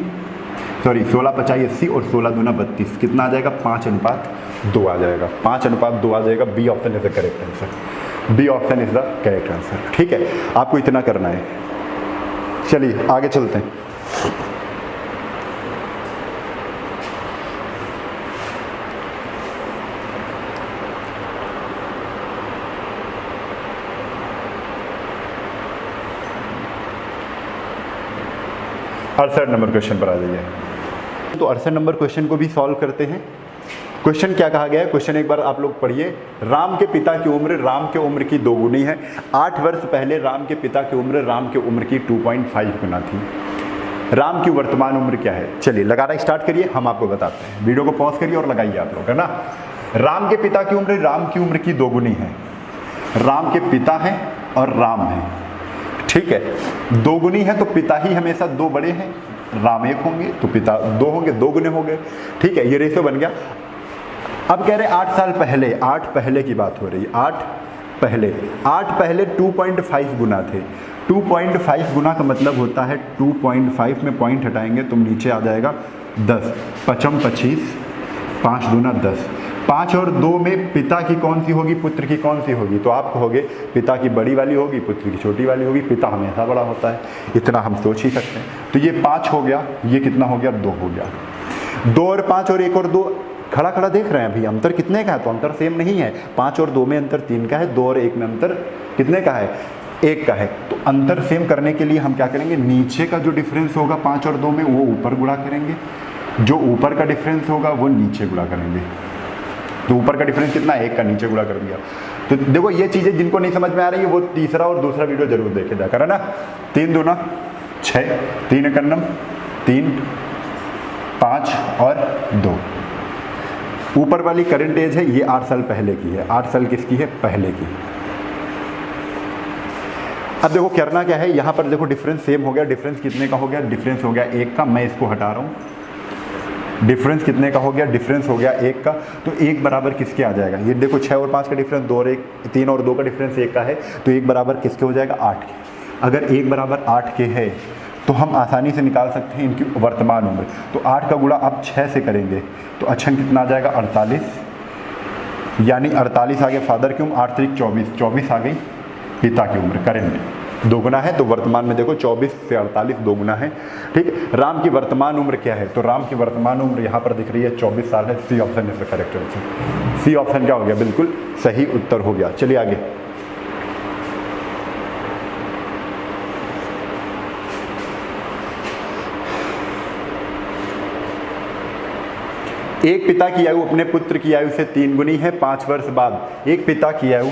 सॉरी 16 50 80 और 16 दूना 32, कितना आ जाएगा? 5:2 आ जाएगा। 5:2 आ जाएगा। B option is the correct answer. B option is the correct answer. ठीक है, आपको इतना करना है। चलिए आगे चलते हैं। अड़सठ नंबर क्वेश्चन पर आ जाइए। तो 68 नंबर क्वेश्चन को भी सॉल्व करते हैं। क्वेश्चन क्या कहा गया है? क्वेश्चन एक बार आप लोग पढ़िए। राम के पिता की उम्र राम के उम्र की 2 गुनी है। 8 वर्ष पहले राम के पिता की उम्र राम के उम्र की 2.5 गुना थी। राम की वर्तमान उम्र क्या है? चलिए लगाना स्टार्ट करिए, हम आपको बताते हैं। वीडियो को पॉज करिए और लगाइए आप लोग, है ना। राम के पिता की उम्र राम की उम्र की 2 गुनी है। राम के पिता हैं और राम है। ठीक है, 2 गुनी है तो पिता ही हमेशा 2 बड़े हैं। राम 1 होंगे तो पिता 2 होंगे, 2 गुने हो गए। ठीक है, ये रेशियो बन गया। अब कह रहे 8 साल पहले, 8 पहले की बात हो रही है। 8 पहले 2.5 गुना थे। 2.5 गुना का मतलब होता है 2.5 में पॉइंट हटाएंगे तो नीचे आ जाएगा 10, पचम 25, 5 दूना 10। 5 और 2 में पिता की कौन सी होगी, पुत्र की कौन सी होगी? तो आप कहोगे पिता की बड़ी वाली होगी, पुत्र की छोटी वाली होगी। पिता हमेशा बड़ा होता है, इतना हम सोच ही सकते हैं। तो ये 5 हो गया, ये कितना हो गया, 2 हो गया। 2 और 5 और 1 और 2 खड़ा खड़ा देख रहे हैं अभी, अंतर कितने का है? तो अंतर सेम नहीं है। 5 और 2 में अंतर 3 का है, 2 और 1 में अंतर कितने का है, 1 का है। तो अंतर सेम करने के लिए हम क्या करेंगे, नीचे का जो डिफरेंस होगा 5 और 2 में वो ऊपर गुणा करेंगे, जो ऊपर का डिफरेंस होगा वो नीचे गुणा करेंगे। तो ऊपर का डिफरेंस कितना है, 1 का, नीचे गुणा कर दिया। तो देखो ये चीज़ें जिनको नहीं समझ में आ रही है वो तीसरा और दूसरा वीडियो जरूर देखे जाकर, है ना। 3 दूना 6, 3 एकन्नम 3, 5 और 2। ऊपर वाली करंट एज है, ये 8 साल पहले की है। 8 साल किसकी है, पहले की। अब देखो करना क्या है, यहाँ पर देखो डिफरेंस सेम हो गया। डिफरेंस कितने का हो गया, डिफरेंस हो गया 1 का। मैं इसको हटा रहा हूँ। डिफरेंस कितने का हो गया, डिफरेंस हो गया 1 का। तो 1 बराबर किसके आ जाएगा, ये देखो 6 और 5 का डिफरेंस 2 और 1, 3 और 2 का डिफरेंस 1 का है। तो 1 बराबर किसके हो जाएगा, 8 के। अगर 1 बराबर 8 के है तो हम आसानी से निकाल सकते हैं इनकी वर्तमान उम्र। तो 8 का गुणा आप 6 से करेंगे तो अच्छा कितना आ जाएगा, 48। यानी 48 आ गया फादर की उम्र, 8 3 24, 24 आ गई पिता की उम्र। करेंट दोगुना है तो वर्तमान में देखो 24 से 48 दोगुना है। ठीक, राम की वर्तमान उम्र क्या है, तो राम की वर्तमान उम्र यहाँ पर दिख रही है 24 साल है। C option is the correct answer. C option क्या हो गया, बिल्कुल सही उत्तर हो गया। चलिए आगे। एक पिता की आयु अपने पुत्र की आयु से 3 गुनी है 5 वर्ष बाद। एक पिता की आयु,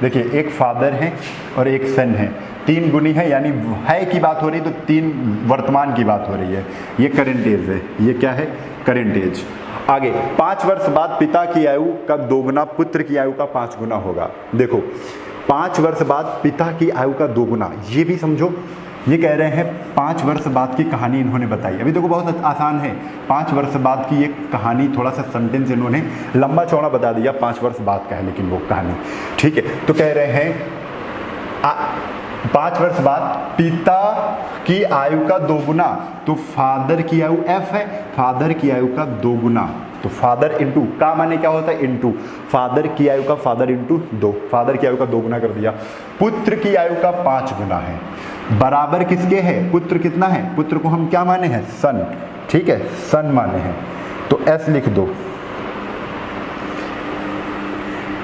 देखिए एक फादर है और एक सन है, 3 गुनी है, यानी है की बात हो रही, तो 3 वर्तमान की बात हो रही है। ये करेंट एज है, ये क्या है, करेंट एज। आगे 5 वर्ष बाद पिता की आयु का 2 गुना पुत्र की आयु का 5 गुना होगा। देखो 5 वर्ष बाद पिता की आयु का 2 गुना, ये भी समझो। ये कह रहे हैं 5 वर्ष बाद की कहानी इन्होंने बताई। अभी देखो बहुत आसान है, 5 वर्ष बाद की एक कहानी, थोड़ा सा सेंटेंस इन्होंने लंबा चौड़ा बता दिया। 5 वर्ष बाद का है लेकिन वो कहानी, ठीक है। तो कह रहे हैं 5 वर्ष बाद पिता की आयु का 2 गुना, तो फादर की आयु f है, फादर की आयु का 2 गुना। तो फादर इंटू का माने क्या होता है, इंटू फादर की आयु का, फादर इंटू 2, फादर की आयु का 2 गुना कर दिया। पुत्र की आयु का 5 गुना है, बराबर किसके है, पुत्र कितना है, पुत्र को हम क्या माने हैं, सन, ठीक है, सन माने हैं। तो s लिख दो,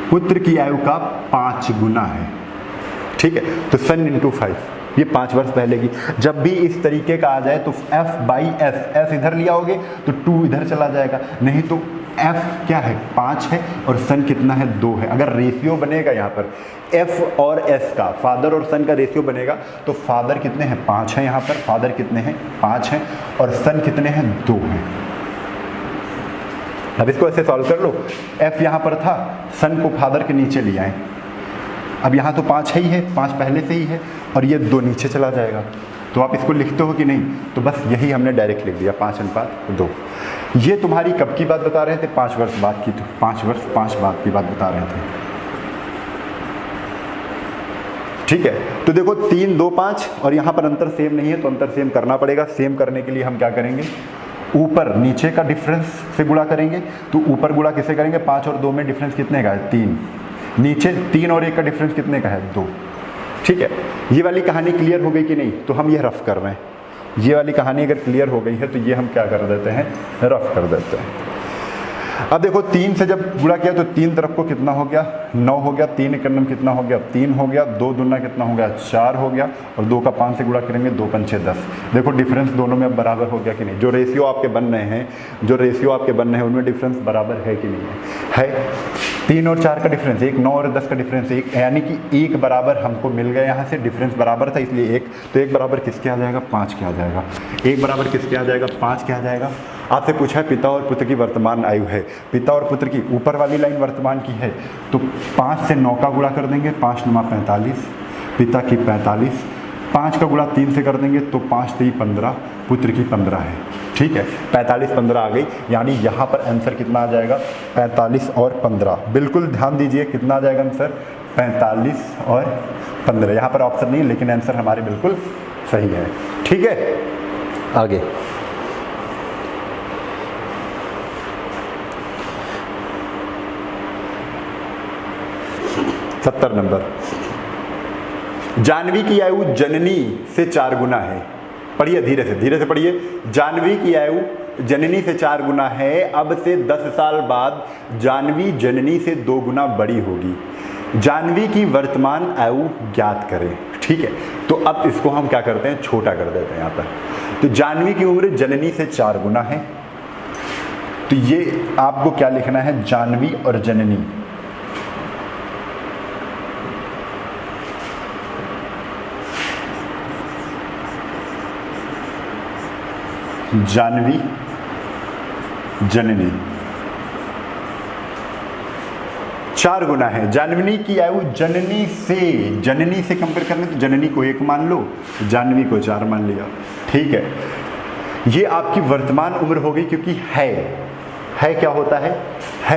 पुत्र की आयु का 5 गुना है, ठीक है। तो सन इंटू 5, ये 5 वर्ष पहले की। जब भी इस तरीके का आ जाए तो f बाई s, s इधर लिया होगे तो 2 इधर चला जाएगा, नहीं तो f क्या है, 5 है और सन कितना है, 2 है। अगर रेशियो बनेगा यहाँ पर f और s का, फादर और सन का रेशियो बनेगा, तो फादर कितने हैं, 5 है यहाँ पर, फादर कितने हैं, 5 हैं, और सन कितने हैं, 2 हैं। अब इसको ऐसे सॉल्व कर लो, f यहाँ पर था, सन को फादर के नीचे ले आए। अब यहाँ तो 5 है ही है, 5 पहले से ही है, और ये 2 नीचे चला जाएगा। तो आप इसको लिखते हो कि नहीं, तो बस यही हमने डायरेक्ट लिख दिया, 5:2। ये तुम्हारी कब की बात बता रहे थे, 5 वर्ष बाद की, तो 5 वर्ष 5 बाद की बात बता रहे थे, ठीक है। तो देखो 3 2 5, और यहाँ पर अंतर सेम नहीं है तो अंतर सेम करना पड़ेगा। सेम करने के लिए हम क्या करेंगे, ऊपर नीचे का डिफरेंस से गुणा करेंगे। तो ऊपर गुणा किसे करेंगे, 5 और 2 में डिफरेंस कितने का है, 3, नीचे 3 और 1 का डिफरेंस कितने का है, 2, ठीक है। ये वाली कहानी क्लियर हो गई कि नहीं, तो हम ये रफ कर रहे हैं। ये वाली कहानी अगर क्लियर हो गई है तो ये हम क्या कर देते हैं, रफ कर देते हैं। अब देखो 3 से जब गुणा किया तो 3 तरफ को कितना हो गया, 9 हो गया, 3 एकन्नम कितना हो गया, 3 हो गया, 2 दूना कितना हो गया, 4 हो गया, और 2 का 5 से गुणा करेंगे, 2 पंचे 10। देखो डिफरेंस दोनों में अब बराबर हो गया कि नहीं, जो रेशियो आपके बन रहे हैं, जो रेशियो आपके बन रहे हैं उनमें डिफरेंस बराबर है कि नहीं है। 3 और 4 का डिफरेंस 1, 9 और 10 का डिफरेंस 1, यानी कि 1 बराबर हमको मिल गया। यहाँ से डिफरेंस बराबर था इसलिए 1, तो 1 बराबर किसके आ जाएगा, 5 के आ जाएगा। 1 बराबर किसके आ जाएगा, 5 के आ जाएगा। आपसे पूछा है पिता और पुत्र की वर्तमान आयु है, पिता और पुत्र की ऊपर वाली लाइन वर्तमान की है, तो 5 से 9 का गुणा कर देंगे, 5 9 45, पिता की 45, 5 का गुणा 3 से कर देंगे तो 5 3 15, पुत्र की 15 है, ठीक है। 45 15 आ गई, यानी यहाँ पर आंसर कितना आ जाएगा, 45 और 15। बिल्कुल ध्यान दीजिए कितना आ जाएगा आंसर, 45 और 15। यहाँ पर ऑप्शन नहीं है लेकिन आंसर हमारे बिल्कुल सही है, ठीक है। आगे 70 नंबर, जानवी की आयु जननी से 4 गुना है। पढ़िए धीरे से पढ़िए। जानवी की आयु जननी से 4 गुना है, अब से 10 साल बाद जानवी जननी से 2 गुना बड़ी होगी। जानवी की वर्तमान आयु ज्ञात करें। ठीक है, तो अब इसको हम क्या करते हैं, छोटा कर देते हैं यहाँ पर। तो जानवी की उम्र जननी से 4 गुना है, तो ये आपको क्या लिखना है, जानवी और जननी। जानवी जननी 4 गुना है। जानवी की आयु जननी से कंपेयर करने, तो जननी को 1 मान लो, जानवी को 4 मान लिया। ठीक है, ये आपकी वर्तमान उम्र हो गई, क्योंकि है क्या होता है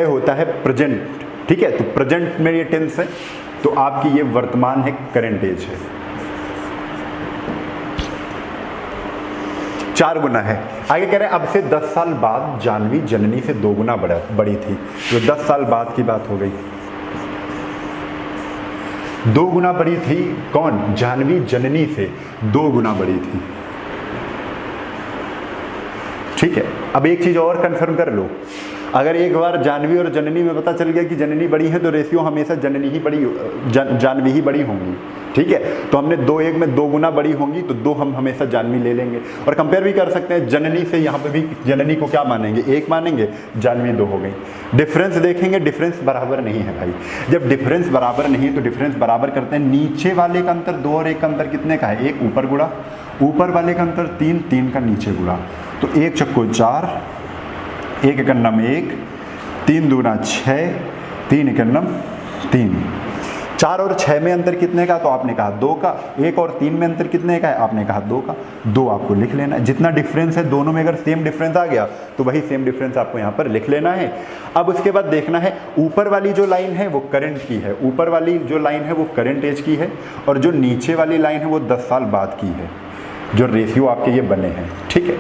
होता है प्रेजेंट। ठीक है, तो प्रेजेंट में ये टेंस है, तो आपकी ये वर्तमान है, करेंट एज है। 4 गुना है। आगे कह रहे हैं अब से 10 साल बाद जानवी जननी से 2 गुना बड़ी थी, तो 10 साल बाद की बात हो गई। 2 गुना बड़ी थी कौन, जानवी जननी से 2 गुना बड़ी थी। ठीक है, अब एक चीज और कंफर्म कर लो, अगर एक बार जानवी और जननी में पता चल गया कि जननी बड़ी है, तो रेशियो हमेशा जानवी ही बड़ी होंगी। ठीक है, तो हमने 2-1 में 2 गुना बड़ी होंगी, तो 2 हम हमेशा जानवी ले लेंगे। और कंपेयर भी कर सकते हैं जननी से, यहाँ पे भी जननी को क्या मानेंगे, 1 मानेंगे, जानवी 2 हो गई। डिफरेंस देखेंगे, डिफरेंस बराबर नहीं है भाई। जब डिफरेंस बराबर नहीं है तो डिफरेंस बराबर करते हैं। नीचे वाले का अंतर 2 और 1 का अंतर कितने का है, 1 ऊपर गुणा, ऊपर वाले का अंतर 3, 3 का नीचे गुणा, तो 1 चक्को 4, 1 एकन्नम 1, 3 दूना 6, 3 एकन्नम 3। 4 और 6 में अंतर कितने का, तो आपने कहा 2 का। 1 और 3 में अंतर कितने का है, आपने कहा 2 का। 2 आपको लिख लेना है। जितना डिफरेंस है दोनों में, अगर सेम डिफरेंस आ गया तो वही सेम डिफरेंस आपको यहाँ पर लिख लेना है। अब उसके बाद देखना है, ऊपर वाली जो लाइन है वो करंट की है, ऊपर वाली जो लाइन है वो करंट एज की है, और जो नीचे वाली लाइन है वो 10 साल बाद की है, जो रेशियो आपके ये बने हैं। ठीक है,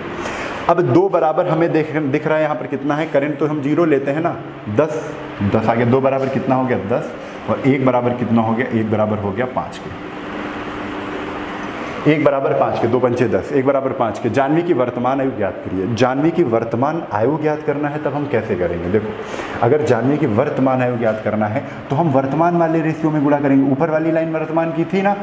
अब 2 बराबर हमें दिख रहा है यहाँ पर कितना है, करंट तो हम 0 लेते हैं ना, 10 आगे 2 बराबर कितना हो गया, 10, और 1 बराबर कितना हो गया, 1 बराबर हो गया 5 के, 1 बराबर 5 के, 2 पंचे 10, 1 बराबर 5 के। जानवी की वर्तमान आयु ज्ञात करिए। जानवी की वर्तमान आयु ज्ञात करना है, तब हम कैसे करेंगे, देखो अगर जानवी की वर्तमान आयु ज्ञात करना है तो हम वर्तमान वाले रेशियो में गुणा करेंगे। ऊपर वाली लाइन वर्तमान की थी ना,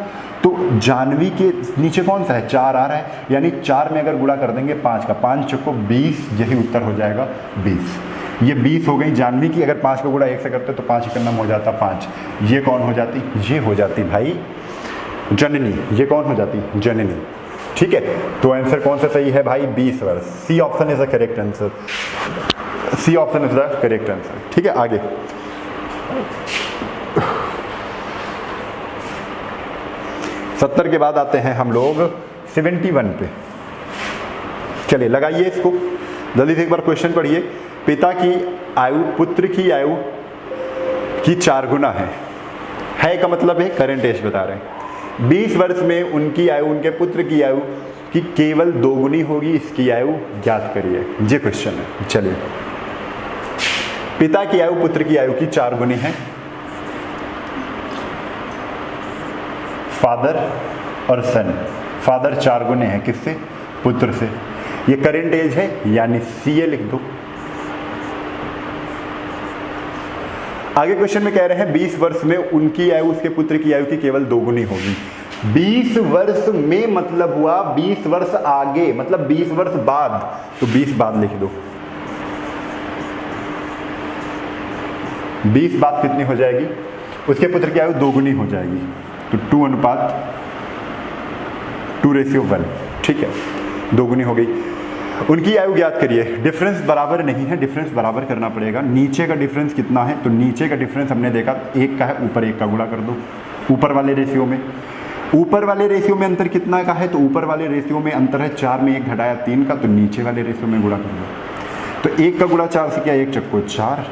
तो जानवी के नीचे कौन सा है, 4 आ रहा है, यानी 4 में अगर गुणा कर देंगे 5 का, 5 चौको 20, यही उत्तर हो जाएगा 20। ये 20 हो गई जानवी की। अगर 5 का गुणा 1 से करते तो 5 एकन्नम हो जाता 5। ये कौन हो जाती, ये हो जाती भाई जननी। ये कौन हो जाती, जननी। ठीक है, तो आंसर कौन सा सही है भाई, 20 वर्ष। C option is the correct answer, C option is the correct answer. ठीक है, आगे 70 के बाद आते हैं हम लोग 71 पे। चलिए लगाइए इसको जल्दी से, एक बार क्वेश्चन पढ़िए। पिता की आयु पुत्र की आयु की 4 गुना है का मतलब है करंट एज बता रहे हैं। 20 वर्ष में उनकी आयु, उनके पुत्र की आयु की केवल 2 गुनी होगी, इसकी आयु ज्ञात करिए, ये क्वेश्चन है। चलिए, पिता की आयु पुत्र की आयु की 4 गुनी है, फादर और सन। फादर 4 गुने हैं किससे, पुत्र से। ये करंट एज है, यानी सीए लिख दो। आगे क्वेश्चन में कह रहे हैं 20 वर्ष में उनकी आयु उसके पुत्र की आयु की केवल 2 गुनी होगी। 20 वर्ष में मतलब हुआ 20 वर्ष आगे, मतलब 20 वर्ष बाद, तो 20 बाद लिख दो। 20 बाद कितनी हो जाएगी, उसके पुत्र की आयु 2 गुनी हो जाएगी, तो 2:1। ठीक है, 2 गुनी हो गई। उनकी आयु ज्ञात करिए। डिफरेंस बराबर नहीं है, डिफरेंस बराबर करना पड़ेगा। नीचे का डिफरेंस कितना है, तो नीचे का डिफरेंस हमने देखा 1 का है, ऊपर 1 का गुणा कर दो। ऊपर वाले रेशियो में, ऊपर वाले रेशियो में अंतर कितना का है, तो ऊपर वाले रेशियो में अंतर है 4 में 1 घटाया 3 का, तो नीचे वाले रेशियो में गुणा कर दो। तो 1 का गुणा 4 से किया 1 चक्को 4,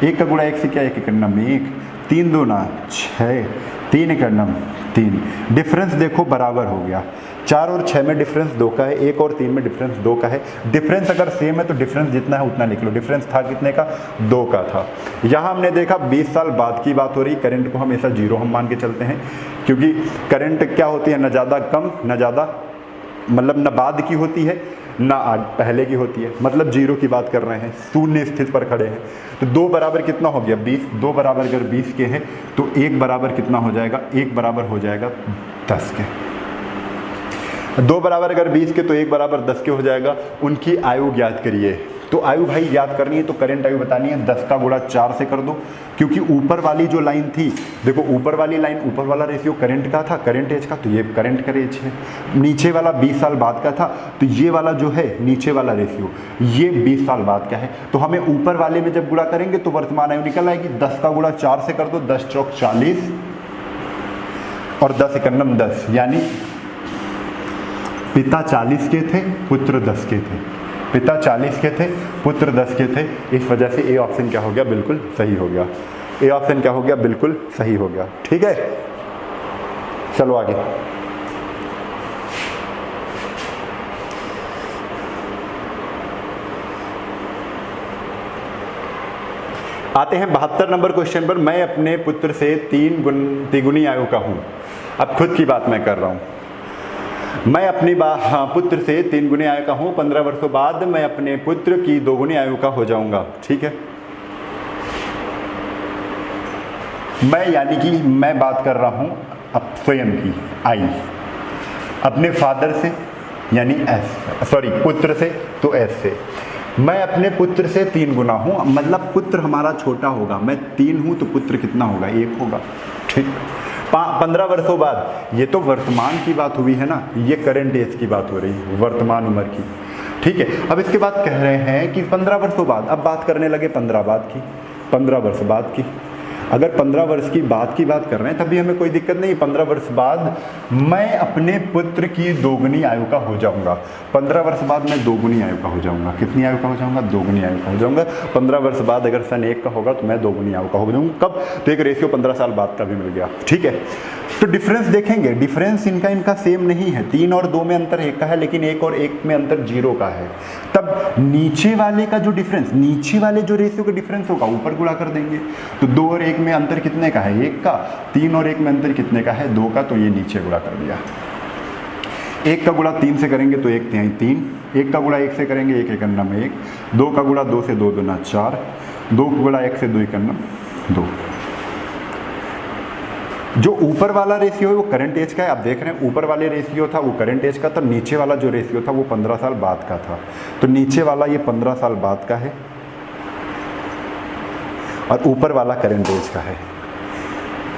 1 का गुणा 1 से किया 1 एकन्नम 1, 3 दूना 6, 3 एकन्नम 3। डिफरेंस देखो बराबर हो गया। 4 और 6 में डिफरेंस 2 का है, 1 और 3 में डिफरेंस 2 का है। डिफरेंस अगर सेम है तो डिफरेंस जितना है उतना लिख लो। डिफरेंस था कितने का? 2 का था। यहाँ हमने देखा 20 साल बाद की बात हो रही, करंट को हमेशा 0 हम मान के चलते हैं, क्योंकि करंट क्या होती है, न ज़्यादा कम न ज़्यादा, मतलब न बाद की होती है ना आज पहले की होती है, मतलब 0 की बात कर रहे हैं, शून्य स्थिति पर खड़े हैं। तो 2 बराबर कितना हो गया? 20। 2 बराबर अगर 20 के हैं तो 1 बराबर कितना हो जाएगा? 1 बराबर हो जाएगा 10 के। 2 बराबर अगर 20 के तो 1 बराबर 10 के हो जाएगा। उनकी आयु ज्ञात करिए। तो आयु भाई ज्ञात करनी है तो करंट आयु बतानी है, 10 का गुणा 4 से कर दो, क्योंकि ऊपर वाली जो लाइन थी, देखो ऊपर वाली लाइन, ऊपर वाला रेशियो करंट का था, करंट एज का, तो ये करंट का एज है। नीचे वाला 20 साल बाद का था, तो ये वाला जो है नीचे वाला रेशियो ये 20 साल बाद का है। तो हमें ऊपर वाले में जब गुणा करेंगे तो वर्तमान आयु निकल आएगी। 10 का गुणा 4 से कर दो, 10 चौक 40 और 10 एकन्नम 10, यानी पिता 40 के थे, पुत्र 10 के थे। पिता 40 के थे, पुत्र 10 के थे। इस वजह से ए ऑप्शन क्या हो गया? बिल्कुल सही हो गया। ए ऑप्शन क्या हो गया? बिल्कुल सही हो गया। ठीक है, चलो आगे। आते हैं 72 नंबर क्वेश्चन पर। मैं अपने पुत्र से 3 आयु का हूं। अब खुद की बात मैं कर रहा हूं। मैं अपनी पुत्र से 3 गुनी आयु का हूँ। 15 वर्षों बाद मैं अपने पुत्र की 2 गुनी आयु का हो जाऊंगा। ठीक है, मैं यानी कि मैं बात कर रहा हूँ अब स्वयं की, आई, अपने फादर से यानी पुत्र से तो एस से। मैं अपने पुत्र से 3 गुना हूँ, मतलब पुत्र हमारा छोटा होगा। मैं 3 हूँ तो पुत्र कितना होगा? 1 होगा। ठीक, 15 वर्षों बाद, ये तो वर्तमान की बात हुई है ना, ये करंट एज की बात हो रही है, वर्तमान उम्र की। ठीक है, अब इसके बाद कह रहे हैं कि 15 वर्षों बाद, अब बात करने लगे 15 बाद की, 15 वर्ष बाद की। अगर 15 वर्ष की बात कर रहे हैं तभी हमें कोई दिक्कत नहीं। 15 वर्ष बाद मैं अपने पुत्र की 2 गुनी आयु का हो जाऊंगा। 15 वर्ष बाद मैं 2 गुनी आयु का हो जाऊंगा। कितनी आयु का हो जाऊंगा? 2 गुनी आयु का हो जाऊंगा। 15 वर्ष बाद अगर सन 1 का होगा तो मैं 2 गुनी आयु का हो जाऊंगा। कब? तो एक रेशियो 15 साल बाद का भी मिल गया। ठीक है, तो डिफरेंस देखेंगे, डिफरेंस इनका सेम नहीं है। 3 और 2 में अंतर 1 का है, लेकिन 1 और 1 में अंतर 0 का है। तब नीचे वाले का जो डिफरेंस, नीचे वाले जो रेशियो का डिफरेंस होगा ऊपर गुणा कर देंगे। तो 2 और 1 में अंतर कितने का है? 1 का। 3 और 1 में अंतर कितने का है? 2 का, तो ये नीचे गुणा कर दिया। 1 का गुणा 3 से करेंगे तो 1 तिहाई 3, 1 का गुणा 1 से करेंगे 1 एकन्नम 1, 2 का गुणा 2 से 2 दूना 4, 2 का गुणा 1 से 2 एकन्नम 2। जो ऊपर वाला रेशियो है वो करंट एज का है। आप देख रहे हैं ऊपर वाले रेशियो था वो करंट एज का था, नीचे वाला जो रेशियो था वो 15 साल बाद का था। तो नीचे वाला ये 15 साल बाद का है और ऊपर वाला करंट एज का है।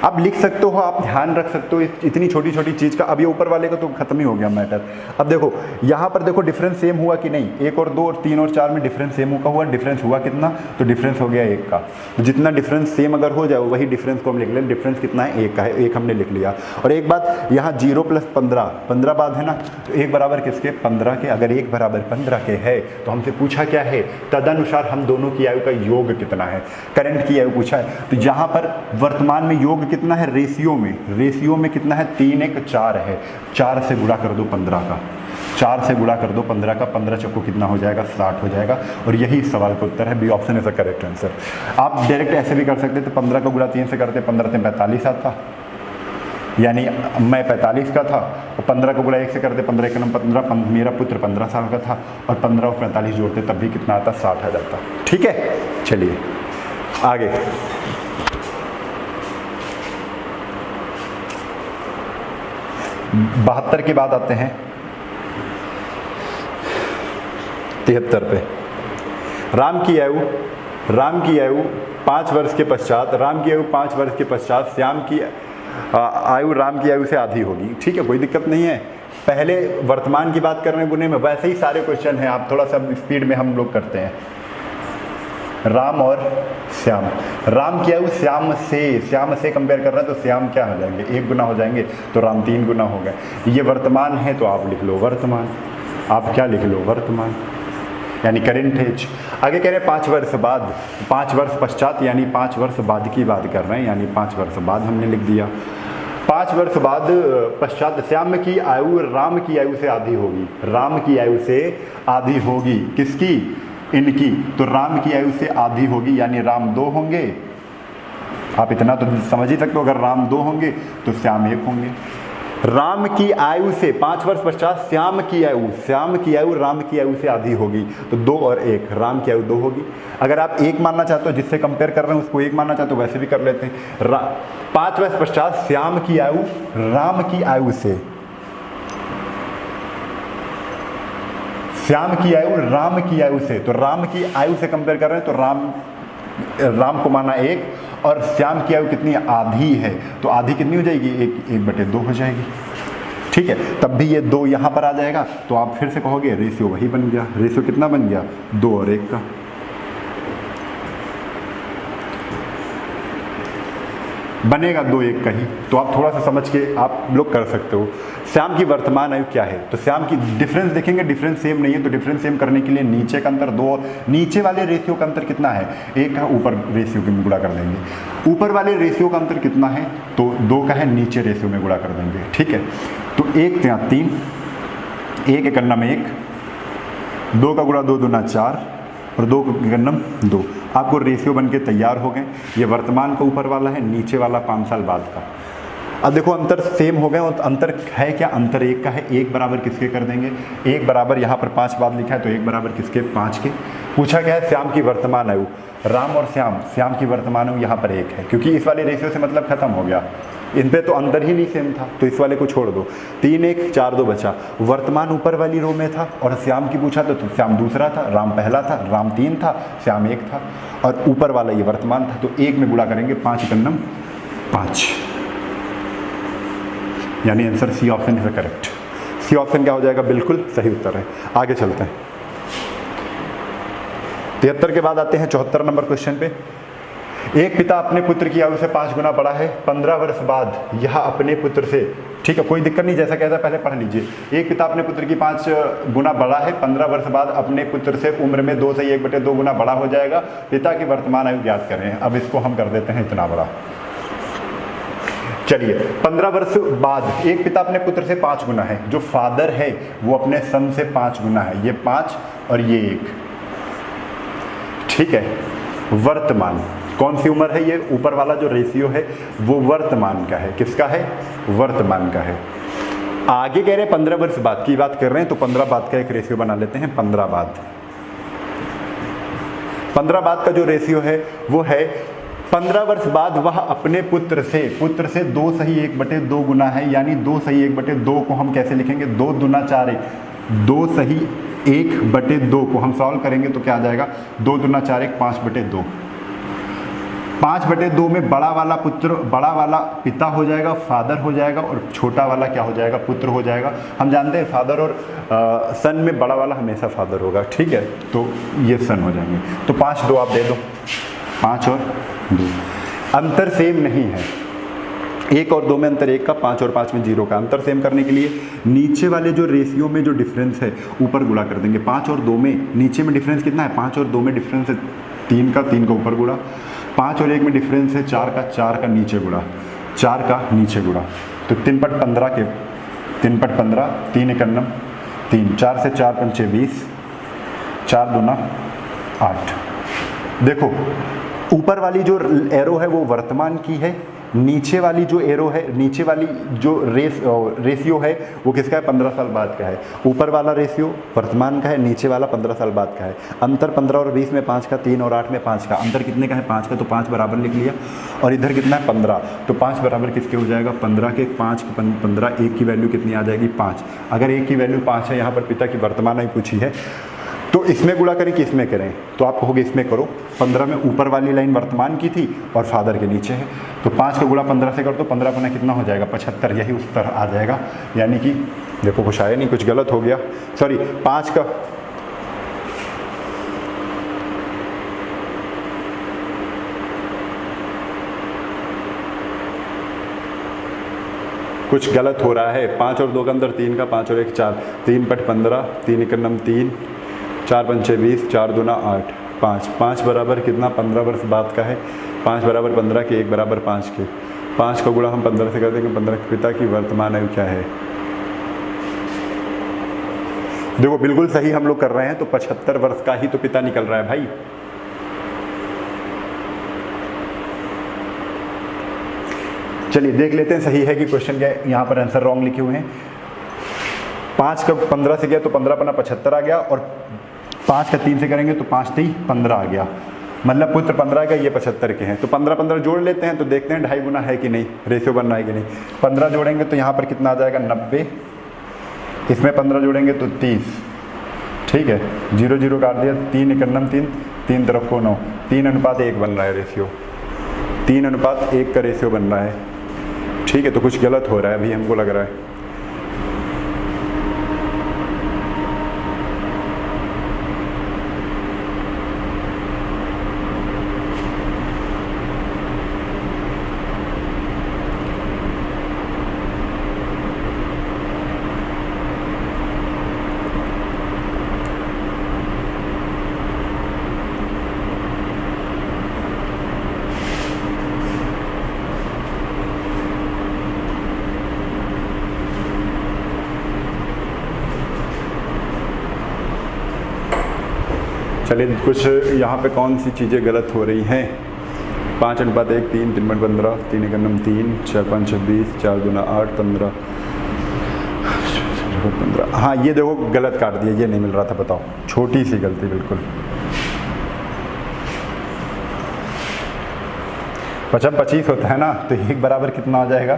आप लिख सकते हो, आप ध्यान रख सकते हो इतनी छोटी छोटी चीज़ का। अब ये ऊपर वाले का तो खत्म ही हो गया मैटर। अब देखो यहाँ पर देखो डिफरेंस सेम हुआ कि नहीं? 1 और 2 और 3 और 4 में डिफरेंस सेम हुआ। डिफरेंस हुआ कितना? तो डिफरेंस हो गया 1 का। तो जितना डिफरेंस सेम अगर हो जाए वही डिफरेंस को हम लिख लें। डिफरेंस कितना है? 1 का है, 1 हमने लिख लिया। और एक बात, यहाँ 0 + 15, 15 बाद है ना, तो 1 बराबर किसके? 15 के। अगर 1 बराबर 15 के है तो हमसे पूछा क्या है? तदनुसार हम दोनों की आयु का योग कितना है? करंट की आयु पूछा है। तो यहाँ पर वर्तमान में योग कितना है? रेशियो में कितना है? 3 1 4 है। 4 से गुणा कर दो 15 का, 4 से गुणा कर दो 15 का, 15 चौको कितना हो जाएगा? 60 हो जाएगा। और यही इस सवाल का उत्तर है। B option is the correct answer. आप डायरेक्ट ऐसे भी कर सकते तो 15 का गुणा 3 से करते, 15 से 45 आता, यानी मैं 45 का था और 15 को गुणा 1 से करते 15 एकम 15, मेरा पुत्र 15 साल का था और 15 और 45 जोड़ते तब भी कितना आता? 60 आ जाता। ठीक है, चलिए आगे। बहत्तर की बात आते हैं 73 पे। राम की आयु 5 वर्ष के पश्चात, राम की आयु 5 वर्ष के पश्चात श्याम की आयु राम की आयु से आधी होगी। ठीक है, कोई दिक्कत नहीं है। पहले वर्तमान की बात कर रहे हैं गुने में, वैसे ही सारे क्वेश्चन हैं। आप थोड़ा सा स्पीड में हम लोग करते हैं। राम और श्याम, राम की आयु श्याम से कंपेयर कर रहे हैं तो श्याम क्या हो जाएंगे? 1 गुना हो जाएंगे। तो राम 3 गुना हो गए। ये वर्तमान है तो आप लिख लो वर्तमान। आप क्या लिख लो? वर्तमान, यानी करेंट एज। आगे कह रहे हैं 5 वर्ष बाद, 5 वर्ष पश्चात यानी 5 वर्ष बाद की बात कर रहे हैं, यानी 5 वर्ष बाद हमने लिख दिया। 5 वर्ष बाद पश्चात श्याम की आयु राम की आयु से आधी होगी। राम की आयु से आधी होगी, किसकी? इनकी। तो राम की आयु से आधी होगी, यानी राम 2 होंगे। आप इतना तो समझ ही सकते हो, अगर राम 2 होंगे तो श्याम 1 होंगे। राम की आयु से 5 वर्ष पश्चात श्याम की आयु राम की आयु से आधी होगी। तो 2 और 1, राम की आयु 2 होगी। अगर आप 1 मानना चाहते हो, जिससे कंपेयर कर रहे हैं उसको 1 मानना चाहते हो, वैसे भी कर लेते हैं। 5 वर्ष पश्चात श्याम की आयु राम की आयु से, श्याम की आयु राम की आयु से, तो राम की आयु से कंपेयर कर रहे हैं, तो राम को माना 1 और श्याम की आयु कितनी? आधी है। तो आधी कितनी हो जाएगी? 1/2 हो जाएगी। ठीक है, तब भी ये 2 यहाँ पर आ जाएगा, तो आप फिर से कहोगे रेशियो वही बन गया। रेशियो कितना बन गया? 2 और 1 का। बनेगा 2-1 का ही। तो आप थोड़ा सा समझ के आप लोग कर सकते हो। श्याम की वर्तमान आयु क्या है? तो श्याम की डिफरेंस देखेंगे, डिफरेंस सेम नहीं है, तो डिफरेंस सेम करने के लिए नीचे का अंतर 2 और नीचे वाले रेशियो का अंतर कितना है? 1 का। ऊपर रेशियो में गुणा कर देंगे। ऊपर वाले रेशियो का अंतर कितना है? तो 2 का है, नीचे रेशियो में गुणा कर देंगे। ठीक है, तो 1 3 3, 1 एकन्नम 1, 2 का गुणा 2 दूना 4 और 2 एकन्नम 2। आपको रेशियो बन के तैयार हो गए। ये वर्तमान का ऊपर वाला है, नीचे वाला 5 साल बाद का। अब देखो अंतर सेम हो गए, और अंतर है क्या? अंतर 1 का है। 1 बराबर किसके कर देंगे? 1 बराबर, यहाँ पर 5 बाद लिखा है तो 1 बराबर किसके? 5 के। पूछा गया है श्याम की वर्तमान आयु। राम और श्याम की वर्तमान आयु यहाँ पर 1 है, क्योंकि इस वाले रेशियो से मतलब खत्म हो गया। इन पे तो अंतर ही नहीं सेम था, तो इस वाले को छोड़ दो। 3 1 4 2 बचा। वर्तमान ऊपर वाली रो में था और श्याम की पूछा तो श्याम दूसरा था, राम पहला था, राम 3 था, श्याम 1 था, और ऊपर वाला ये वर्तमान था। तो 1 में गुणा करेंगे, 5 एकन्नम 5, यानी answer C option is correct. C option क्या हो जाएगा? बिल्कुल सही उत्तर है। आगे चलते हैं। 73 के बाद आते हैं 74 नंबर क्वेश्चन पे। एक पिता अपने पुत्र की आयु से 5 गुना बड़ा है। 15 वर्ष बाद यह अपने पुत्र से, ठीक है कोई दिक्कत नहीं, जैसा कहता है पहले पढ़ लीजिए। एक पिता अपने पुत्र की 5 गुना बड़ा है। 15 वर्ष बाद अपने पुत्र से उम्र में 2 से 1/2 गुना बड़ा हो जाएगा। पिता की वर्तमान आयु ज्ञात करें। अब इसको हम कर देते हैं इतना बड़ा। चलिए, 15 वर्ष बाद एक पिता अपने पुत्र से 5 गुना है। जो फादर है वो अपने सन से 5 गुना है। ये 5 और ये 1, ठीक है। वर्तमान कौन सी उम्र है? ये ऊपर वाला जो रेशियो है वो वर्तमान का है। किसका है? वर्तमान का है। आगे कह रहे हैं 15 वर्ष बाद की बात कर रहे हैं, तो 15 बाद का एक रेशियो बना लेते हैं। 15 बाद का जो रेशियो है वो है 15 वर्ष बाद वह अपने पुत्र से 2 सही 1/2 गुना है, यानी 2 सही 1/2 को हम कैसे लिखेंगे? 2 दूना 4 1, 2 सही 1/2 को हम सॉल्व करेंगे तो क्या आ जाएगा? 2 दूना 4 1, 5/2। 5/2 में बड़ा वाला पिता हो जाएगा, फादर हो जाएगा, और छोटा वाला क्या हो जाएगा? पुत्र हो जाएगा। हम जानते हैं फादर और सन में बड़ा वाला हमेशा फादर होगा, ठीक है, तो ये सन हो जाएंगे। तो 5 2 आप दे दो, 5 और 2। अंतर सेम नहीं है। 1 और 2 में अंतर 1 का, 5 और 5 में 0 का। अंतर सेम करने के लिए नीचे वाले जो रेशियो में जो डिफरेंस है ऊपर गुणा कर देंगे। 5 और 2 में नीचे में डिफरेंस कितना है? 5 और 2 में डिफरेंस है 3 का, 3 का ऊपर गुणा। 5 और 1 में डिफरेंस है 4 का, 4 का नीचे गुणा, 4 का नीचे गुणा। तो 3/15 के 3/15, 3 एकन्नम 3, 4 से 4 पंचे 20, 4 दूना 8। देखो ऊपर वाली जो एरो है वो वर्तमान की है, नीचे वाली जो एरो है, नीचे वाली जो रेशियो है वो किसका है? 15 साल बाद का है। ऊपर वाला रेशियो वर्तमान का है, नीचे वाला 15 साल बाद का है। अंतर 15 और 20 में 5 का, 3 और 8 में 5 का। अंतर कितने का है? 5 का, तो 5 बराबर लिख लिया। और इधर कितना है? 15, तो 5 बराबर किसके हो जाएगा? 15 के। 5 15, 1 की वैल्यू कितनी आ जाएगी? 5। अगर 1 की वैल्यू 5 है, यहाँ पर पिता की वर्तमान आयु पूछी है, तो इसमें गुणा करें कि इसमें करें? तो आप कहोगे इसमें करो। 15 में ऊपर वाली लाइन वर्तमान की थी और फादर के नीचे है, तो 5 का गुणा 15 से कर दो। 15 गुना कितना हो जाएगा? 75। यही उत्तर आ जाएगा। यानी कि देखो कुछ आया नहीं, कुछ गलत हो गया, सॉरी। 5 का कुछ गलत हो रहा है। 5 और 2 का अंदर 3 का, 5 और 1 4, 3/15, 3 एकन्नम 3, 4 पंचे 20, 4 दूना 8, 5 बराबर कितना? 15 वर्ष बाद का है। 5 बराबर 15 के, 1 बराबर 5 के, 5 का गुणा हम 15 से करते हैं कि 15 के पिता की वर्तमान आयु क्या है। देखो बिल्कुल सही हम लोग कर रहे हैं, तो 75 वर्ष का ही तो पिता निकल रहा है भाई। चलिए देख लेते हैं सही है कि क्वेश्चन क्या है। यहाँ पर आंसर रॉन्ग लिखे हुए हैं। 5 का 15 से गया तो 15 पन्ना 75 आ गया, और 5 का 3 से करेंगे तो 5 3 15 आ गया। मतलब पुत्र 15 का, ये 75 के हैं। तो 15 जोड़ लेते हैं तो देखते हैं 2.5 गुना है कि नहीं, रेशियो बन रहा है कि नहीं। 15 जोड़ेंगे तो यहाँ पर कितना आ जाएगा 90, इसमें 15 जोड़ेंगे तो 30, ठीक है। 0 0 काट दिया, 3 1 3, 3 तरफ को 9, 3:1 बन रहा है रेशियो, 3:1 का रेशियो बन रहा है, ठीक है। तो कुछ गलत हो रहा है अभी हमको लग रहा है। चलिए कुछ यहाँ पे कौन सी चीज़ें गलत हो रही हैं। 5:1 3 3 15 3 1 3 4 5 26 4 2 8 15 15। हाँ ये देखो गलत काट दिया, ये नहीं मिल रहा था, बताओ, छोटी सी गलती बिल्कुल। 25 होता है ना, तो 1 बराबर कितना आ जाएगा,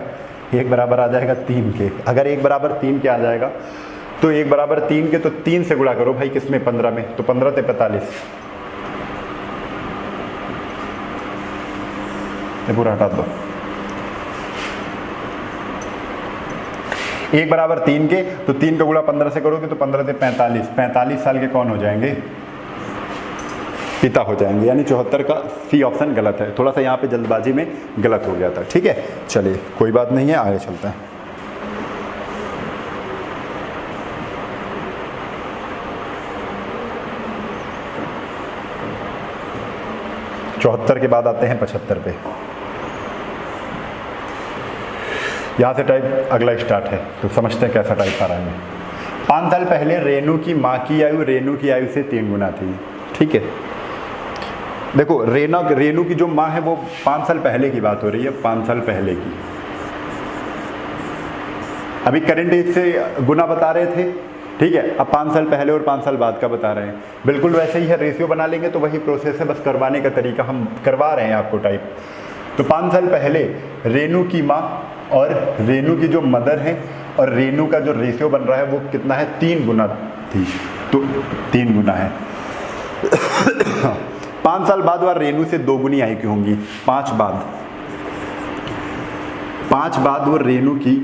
1 बराबर आ जाएगा 3 के। अगर 1 बराबर 3 के आ जाएगा तो 1 बराबर 3 के, तो 3 से गुणा करो भाई, किसमें 15 में, तो 15 से 45, ये पूरा हटा दो। 1 बराबर 3 के, तो 3 का गुणा 15 से करोगे तो 15 से 45, 45 साल के कौन हो जाएंगे, पिता हो जाएंगे। यानी 74 का सी ऑप्शन गलत है। थोड़ा सा यहाँ पे जल्दबाजी में गलत हो गया था, ठीक है। चलिए कोई बात नहीं है, आगे चलते हैं। चौहत्तर के बाद आते हैं 75 पे। यहाँ से टाइप अगला स्टार्ट है, तो समझते हैं कैसा टाइप आ रहा है। 5 साल पहले रेणु की माँ की आयु रेणु की आयु से 3 गुना थी, ठीक है। देखो रेणु की जो माँ है वो 5 साल पहले की बात हो रही है, 5 साल पहले की। अभी करंट एज से गुना बता रहे थे, ठीक है। अब 5 साल पहले और 5 साल बाद का बता रहे हैं। बिल्कुल वैसे ही है, रेशियो बना लेंगे तो वही प्रोसेस है, बस करवाने का तरीका हम करवा रहे हैं आपको टाइप। तो 5 साल पहले रेणु की माँ और रेणु की जो मदर है और रेणु का जो रेशियो बन रहा है वो कितना है, 3 गुना थी, तो 3 गुना है। 5 साल बाद वह रेणु से 2 गुनी आयु की होंगी। 5 बाद वो रेणु की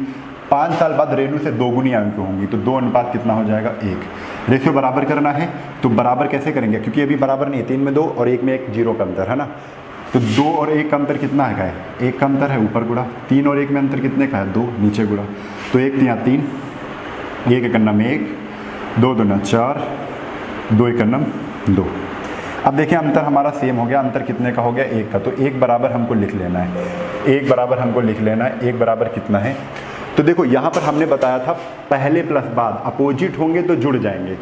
5 साल बाद रेणु से 2 गुनी आयु की होंगी, तो 2 अनुपात कितना हो जाएगा 1। रेशियो बराबर करना है, तो बराबर कैसे करेंगे, क्योंकि अभी बराबर नहीं है, 3 में 2 और 1 में 1 0 का अंतर है ना। तो 2 और 1 का अंतर कितना है, 1 का अंतर है, ऊपर गुणा। 3 और 1 में अंतर कितने का है, 2, नीचे गुणा। तो 1 3 3, 1 1 में 1, 2 2 4, 2 1 2। अब देखिए अंतर हमारा सेम हो गया, अंतर कितने का हो गया, 1 का। तो 1 बराबर हमको लिख लेना है, 1 बराबर हमको लिख लेना है। 1 बराबर कितना है, तो देखो यहाँ पर हमने बताया था पहले प्लस बाद अपोजिट होंगे तो जुड़ जाएंगे,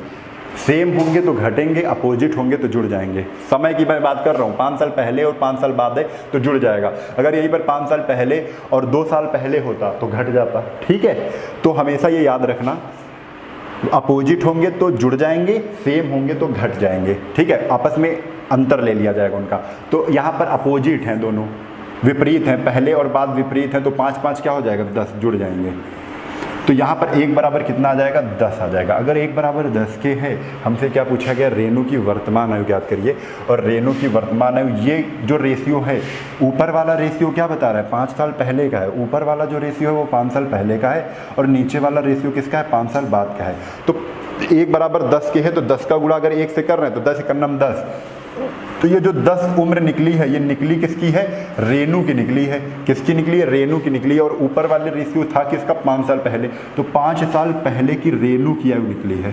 सेम होंगे तो घटेंगे, अपोजिट होंगे तो जुड़ जाएंगे। समय की मैं बात कर रहा हूँ, 5 साल पहले और 5 साल बाद है तो जुड़ जाएगा। अगर यहीं पर 5 साल पहले और 2 साल पहले होता तो घट जाता, ठीक है। तो हमेशा ये याद रखना, अपोजिट होंगे तो जुड़ जाएंगे, सेम होंगे तो घट जाएंगे, ठीक है। आपस में अंतर ले लिया जाएगा उनका। तो यहाँ पर अपोजिट हैं, दोनों विपरीत हैं, पहले और बाद विपरीत हैं, तो 5 5 क्या हो जाएगा, 10 जुड़ जाएंगे। तो यहाँ पर 1 बराबर कितना आ जाएगा, 10 आ जाएगा। अगर 1 बराबर 10 के है, हमसे क्या पूछा गया, रेणु की वर्तमान आयु ज्ञात करिए। और रेणु की वर्तमान आयु, ये जो रेशियो है, ऊपर वाला रेशियो क्या बता रहा है, 5 साल पहले का है। ऊपर वाला जो रेशियो है वो 5 साल पहले का है, और नीचे वाला रेशियो किसका है, 5 साल बाद का है। तो 1 बराबर 10 के है, तो 10 का गुणा अगर 1 से कर रहे हैं तो 10 1 10। तो ये जो 10 उम्र निकली है, ये निकली किसकी है, रेणु की निकली है। किसकी निकली है, रेणु की निकली है। और ऊपर वाले रेशियो था किसका, 5 साल पहले, तो 5 साल पहले की रेणु की आयु निकली है।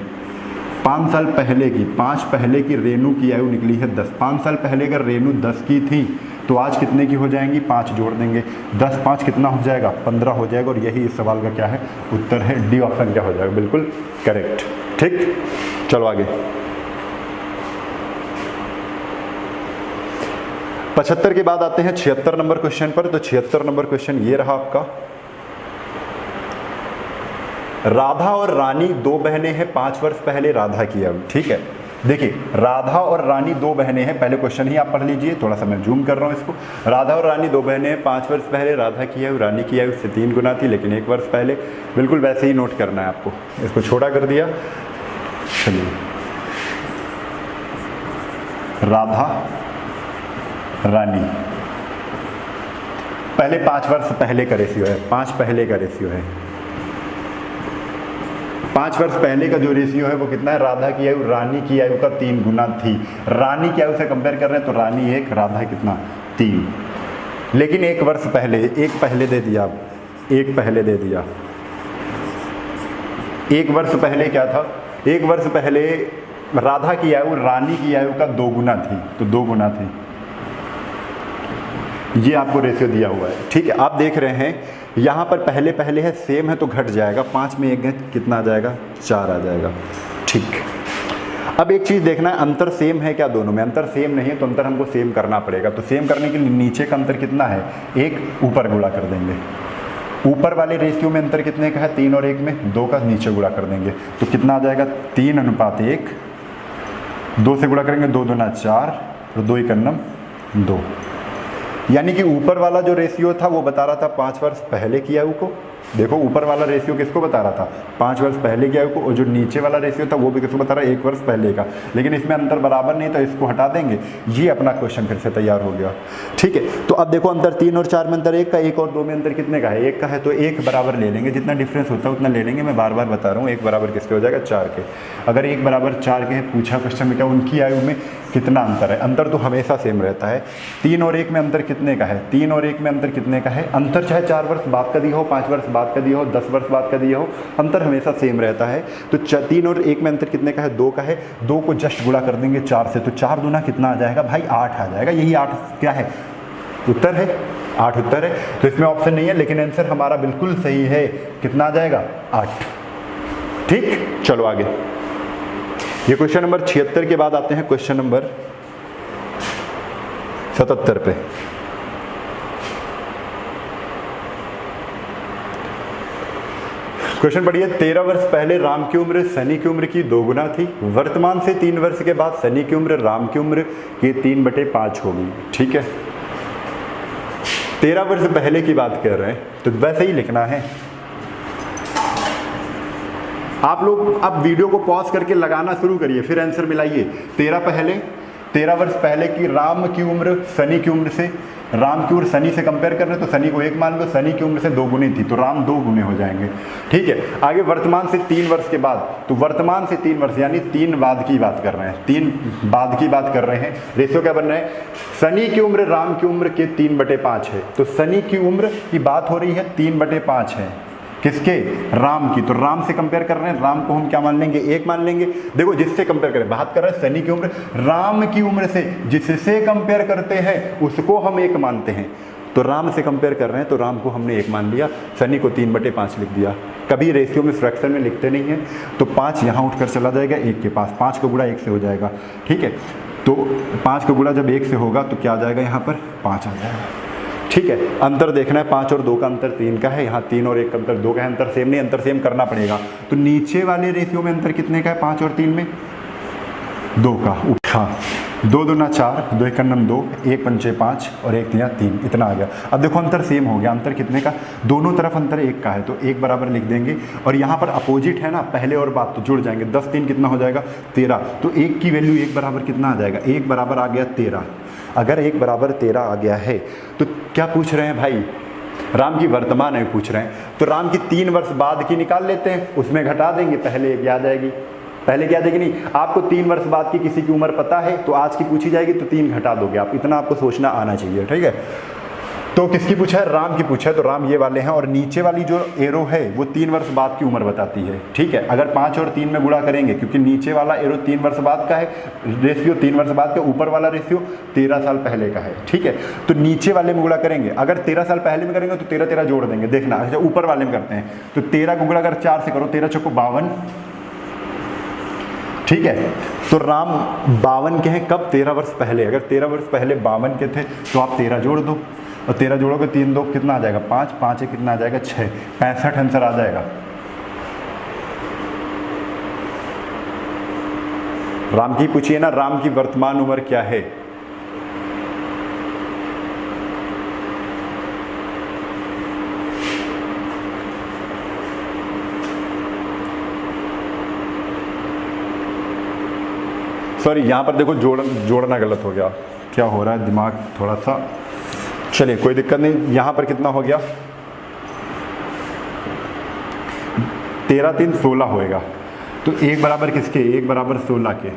5 साल पहले की, 5 पहले की रेणु की आयु निकली है 10। 5 साल पहले अगर रेणु 10 की थी तो आज कितने की हो जाएंगी, 5 जोड़ देंगे, 10 5 कितना हो जाएगा, 15 हो जाएगा। और यही इस सवाल का क्या है, उत्तर है, डी ऑप्शन क्या हो जाएगा, बिल्कुल करेक्ट। ठीक, चलो आगे। 75 के बाद आते हैं 76 नंबर क्वेश्चन पर। तो 76 नंबर क्वेश्चन ये रहा आपका, राधा और रानी 2 बहनें हैं, 5 वर्ष पहले राधा की आयु। ठीक है, देखिए राधा और रानी 2 बहनें हैं, पहले क्वेश्चन ही आप पढ़ लीजिए, थोड़ा सा मैं जूम कर रहा हूँ इसको। राधा और रानी 2 बहनें हैं, 5 वर्ष पहले राधा की आयु रानी की आयु से 3 गुना थी, लेकिन 1 वर्ष पहले। बिल्कुल वैसे ही नोट करना है आपको, इसको छोटा कर दिया। चलिए, राधा रानी पहले 5 वर्ष पहले का रेशियो है, 5 पहले का रेशियो है। 5 वर्ष पहले का जो रेशियो है वो कितना है, राधा की आयु रानी की आयु का 3 गुना थी। रानी की आयु से कंपेयर कर रहे हैं तो रानी 1, राधा कितना 3। लेकिन 1 वर्ष पहले, एक पहले दे दिया, एक पहले दे दिया। 1 वर्ष पहले क्या था, 1 वर्ष पहले राधा की आयु रानी की आयु का 2 गुना थी, तो 2 गुना थी। ये आपको रेशियो दिया हुआ है। ठीक है, आप देख रहे हैं यहाँ पर पहले पहले है, सेम है तो घट जाएगा, 5 में 1 गए कितना आ जाएगा, 4 आ जाएगा। ठीक, अब एक चीज़ देखना है, अंतर सेम है क्या दोनों में, अंतर सेम नहीं है तो अंतर हमको सेम करना पड़ेगा। तो सेम करने के लिए नीचे का अंतर कितना है, 1, ऊपर गुणा कर देंगे। ऊपर वाले रेशियो में अंतर कितने का है, 3 और 1 में, 2 का नीचे गुणा कर देंगे तो कितना आ जाएगा, 3:1। 2 से गुणा करेंगे, 2 दूना 4 और 2 एकन्नम 2। यानी कि ऊपर वाला जो रेशियो था वो बता रहा था 5 वर्ष पहले की आयु को। देखो ऊपर वाला रेशियो किसको बता रहा था, 5 वर्ष पहले की आयु को, और जो नीचे वाला रेशियो था वो भी किसको बता रहा है, 1 वर्ष पहले का। लेकिन इसमें अंतर बराबर नहीं तो इसको हटा देंगे, ये अपना क्वेश्चन फिर से तैयार हो गया। ठीक है, तो अब देखो अंतर 3 और 4 में अंतर 1 का, 1 और 2 में अंतर कितने का है, 1 का है, तो 1 बराबर ले लेंगे, जितना डिफरेंस होता है उतना ले लेंगे। मैं बार बार बता रहा हूँ, 1 बराबर किसके हो जाएगा, 4 के। अगर 1 बराबर 4 के है, पूछा क्वेश्चन में क्या उनकी आयु में कितना अंतर है, अंतर तो हमेशा सेम रहता है। 3 और 1 में अंतर कितने का है, 3 और 1 में अंतर कितने का है, अंतर चाहे 4 वर्ष बाद का दिया हो, 5 वर्ष बाद का दिया हो, 10 वर्ष बाद का दिया हो, अंतर हमेशा सेम रहता है। तो 3 और 1 में अंतर कितने का है, 2 का है। 2 को जस्ट गुणा कर देंगे 4 से, तो 4 दूना कितना आ जाएगा भाई, 8 आ जाएगा। यही 8 क्या है, उत्तर है, 8 उत्तर है। तो इसमें ऑप्शन नहीं है, लेकिन आंसर हमारा बिल्कुल सही है। कितना आ जाएगा, 8। ठीक, चलो आगे। ये क्वेश्चन नंबर 76 के बाद आते हैं क्वेश्चन नंबर 77 पे। क्वेश्चन पढ़िए, 13 वर्ष पहले राम की उम्र शनि की उम्र की 2 गुना थी। वर्तमान से 3 वर्ष के बाद शनि की उम्र राम की उम्र की 3/5 होगी। ठीक है, 13 वर्ष पहले की बात कर रहे हैं तो वैसे ही लिखना है। आप लोग अब वीडियो को पॉज करके लगाना शुरू करिए, फिर आंसर मिलाइए। 13 वर्ष पहले की राम की उम्र शनि की उम्र से, राम की उम्र शनि से कंपेयर कर रहे हैं तो शनि को 1 मान लो, शनि की उम्र से 2 गुनी थी तो राम 2 गुने हो जाएंगे। ठीक है, आगे वर्तमान से 3 वर्ष के बाद, तो वर्तमान से 3 वर्ष यानी 3 बाद की बात कर रहे हैं, 3 बाद की बात कर रहे हैं। रेशियो क्या बन रहा है, शनि की उम्र राम की उम्र के 3/5 है, तो शनि की उम्र की बात हो रही है 3/5 है, किसके, राम की। तो राम से कंपेयर कर रहे हैं, राम को हम क्या मान लेंगे, 1 मान लेंगे। देखो जिससे कंपेयर करें, बात कर रहे हैं शनि की उम्र, राम की उम्र से जिससे कंपेयर करते हैं उसको हम 1 मानते हैं। तो राम से कंपेयर कर रहे हैं तो राम को हमने 1 मान लिया, शनि को 3/5 लिख दिया। कभी रेशियो में फ्रैक्शन में लिखते नहीं हैं, तो 5 यहाँ उठकर चला जाएगा 1 के पास, 5 का गुणा 1 से हो जाएगा। ठीक है, तो 5 का गुणा जब 1 से होगा तो क्या आ जाएगा, यहाँ पर 5 आ जाएगा। ठीक है, अंतर देखना है, 5 और 2 का अंतर 3 का है, यहाँ 3 और 1 का अंतर 2 का है, अंतर सेम नहीं, अंतर सेम करना पड़ेगा। तो नीचे वाले रेशियो में अंतर कितने का है, 5 और 3 में 2 का। उठा 2 दूना 4, 2 एकन्नम 2, 1 पंचे 5 और 1 तिया 3, इतना आ गया। अब देखो अंतर सेम हो गया, अंतर कितने का, दोनों तरफ अंतर 1 का है, तो 1 बराबर लिख देंगे। और यहाँ पर अपोजिट है ना, पहले और बाद, तो जुड़ जाएंगे। 10 3 कितना हो जाएगा, 13। तो 1 की वैल्यू 1 बराबर कितना आ जाएगा, 1 बराबर आ गया 13। अगर 1 बराबर 13 आ गया है तो क्या पूछ रहे हैं भाई, राम की वर्तमान आयु पूछ रहे हैं, तो राम की 3 वर्ष बाद की निकाल लेते हैं, उसमें घटा देंगे, पहले 1 याद आएगी, पहले क्या देगी, नहीं आपको 3 वर्ष बाद की किसी की उम्र पता है तो आज की पूछी जाएगी तो 3 घटा दोगे आप, इतना आपको सोचना आना चाहिए। ठीक है, तो किसकी पूछा है? राम की पूछा है। तो राम ये वाले हैं, और नीचे वाली जो एरो है वो 3 वर्ष बाद की उम्र बताती है। ठीक है, अगर 5 और 3 में गुणा करेंगे, क्योंकि नीचे वाला एरो 3 वर्ष बाद का है, रेशियो 3 वर्ष बाद का, ऊपर वाला रेशियो 13 साल पहले का है। ठीक है, तो नीचे वाले में गुणा करेंगे, अगर 13 साल पहले में करेंगे तो 13 13 जोड़ देंगे। देखना, अच्छा ऊपर वाले में करते हैं तो 13 को गुणा अगर 4 से करो, 13 चौको 52। ठीक है, तो राम 52 के हैं कब? 13 वर्ष पहले। अगर 13 वर्ष पहले 52 के थे तो आप 13 जोड़ दो, और 13 जोड़ोगे 3 2 कितना आ जाएगा? 5, 5 एक कितना आ जाएगा? 6, 65 आंसर आ जाएगा। राम की पूछिए ना, राम की वर्तमान उम्र क्या है? सॉरी, यहाँ पर देखो जोड़ना गलत हो गया। क्या हो रहा है, दिमाग थोड़ा सा, चलिए कोई दिक्कत नहीं। यहाँ पर कितना हो गया? 13 3 16 होएगा। तो 1 बराबर किसके? 1 बराबर 16 के।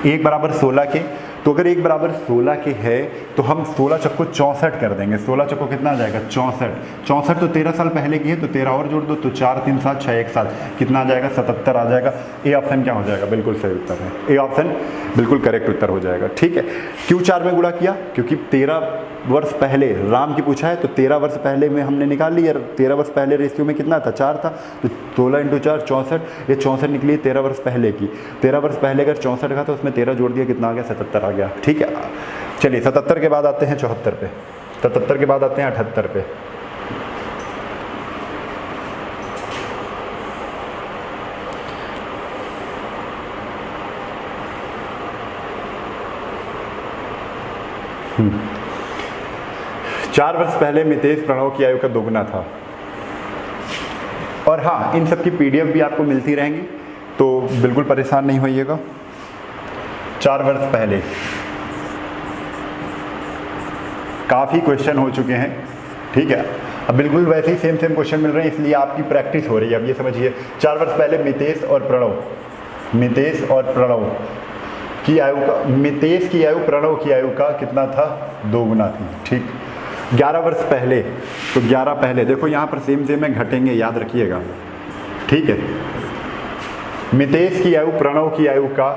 1 बराबर 16 के, तो अगर 1 बराबर 16 के है तो हम 16 चक्को 64 कर देंगे। 16 चक्को कितना आ जाएगा? 64। 64 तो 13 साल पहले की है, तो 13 और जोड़ दो, तो 4 3 7 6 1 7 कितना आ जाएगा? 77 आ जाएगा। ए ऑप्शन क्या हो जाएगा? बिल्कुल सही उत्तर है, ए ऑप्शन बिल्कुल करेक्ट उत्तर हो जाएगा। ठीक है, क्यों 4 में गुणा किया? क्योंकि 13 वर्ष पहले राम की पूछा है, तो 13 वर्ष पहले में हमने निकाल लिया। 13 वर्ष पहले रेशियो में कितना था? 4 था, तो 16 × 4 64। ये 64 निकली 13 वर्ष पहले की। 13 वर्ष पहले अगर 64 का तो उसमें 13 जोड़ दिया, कितना आ गया? 77 आ गया। ठीक है, चलिए 77 के बाद आते हैं 74 पे, 77 के बाद आते हैं 78 पे। चार वर्ष पहले मितेश प्रणव की आयु का दोगुना था। और हाँ, इन सब की पीडीएफ भी आपको मिलती रहेंगी, तो बिल्कुल परेशान नहीं होइएगा। 4 वर्ष पहले काफ़ी क्वेश्चन हो चुके हैं। ठीक है, अब बिल्कुल वैसे ही सेम क्वेश्चन मिल रहे हैं, इसलिए आपकी प्रैक्टिस हो रही है। अब ये समझिए, 4 वर्ष पहले मितेश और प्रणव की आयु का, मितेश की आयु प्रणव की आयु का कितना था? दोगुना थी। ठीक, 11 वर्ष पहले, तो 11 पहले देखो यहाँ पर सेम में घटेंगे, याद रखिएगा। ठीक है, मितेश की आयु प्रणव की आयु का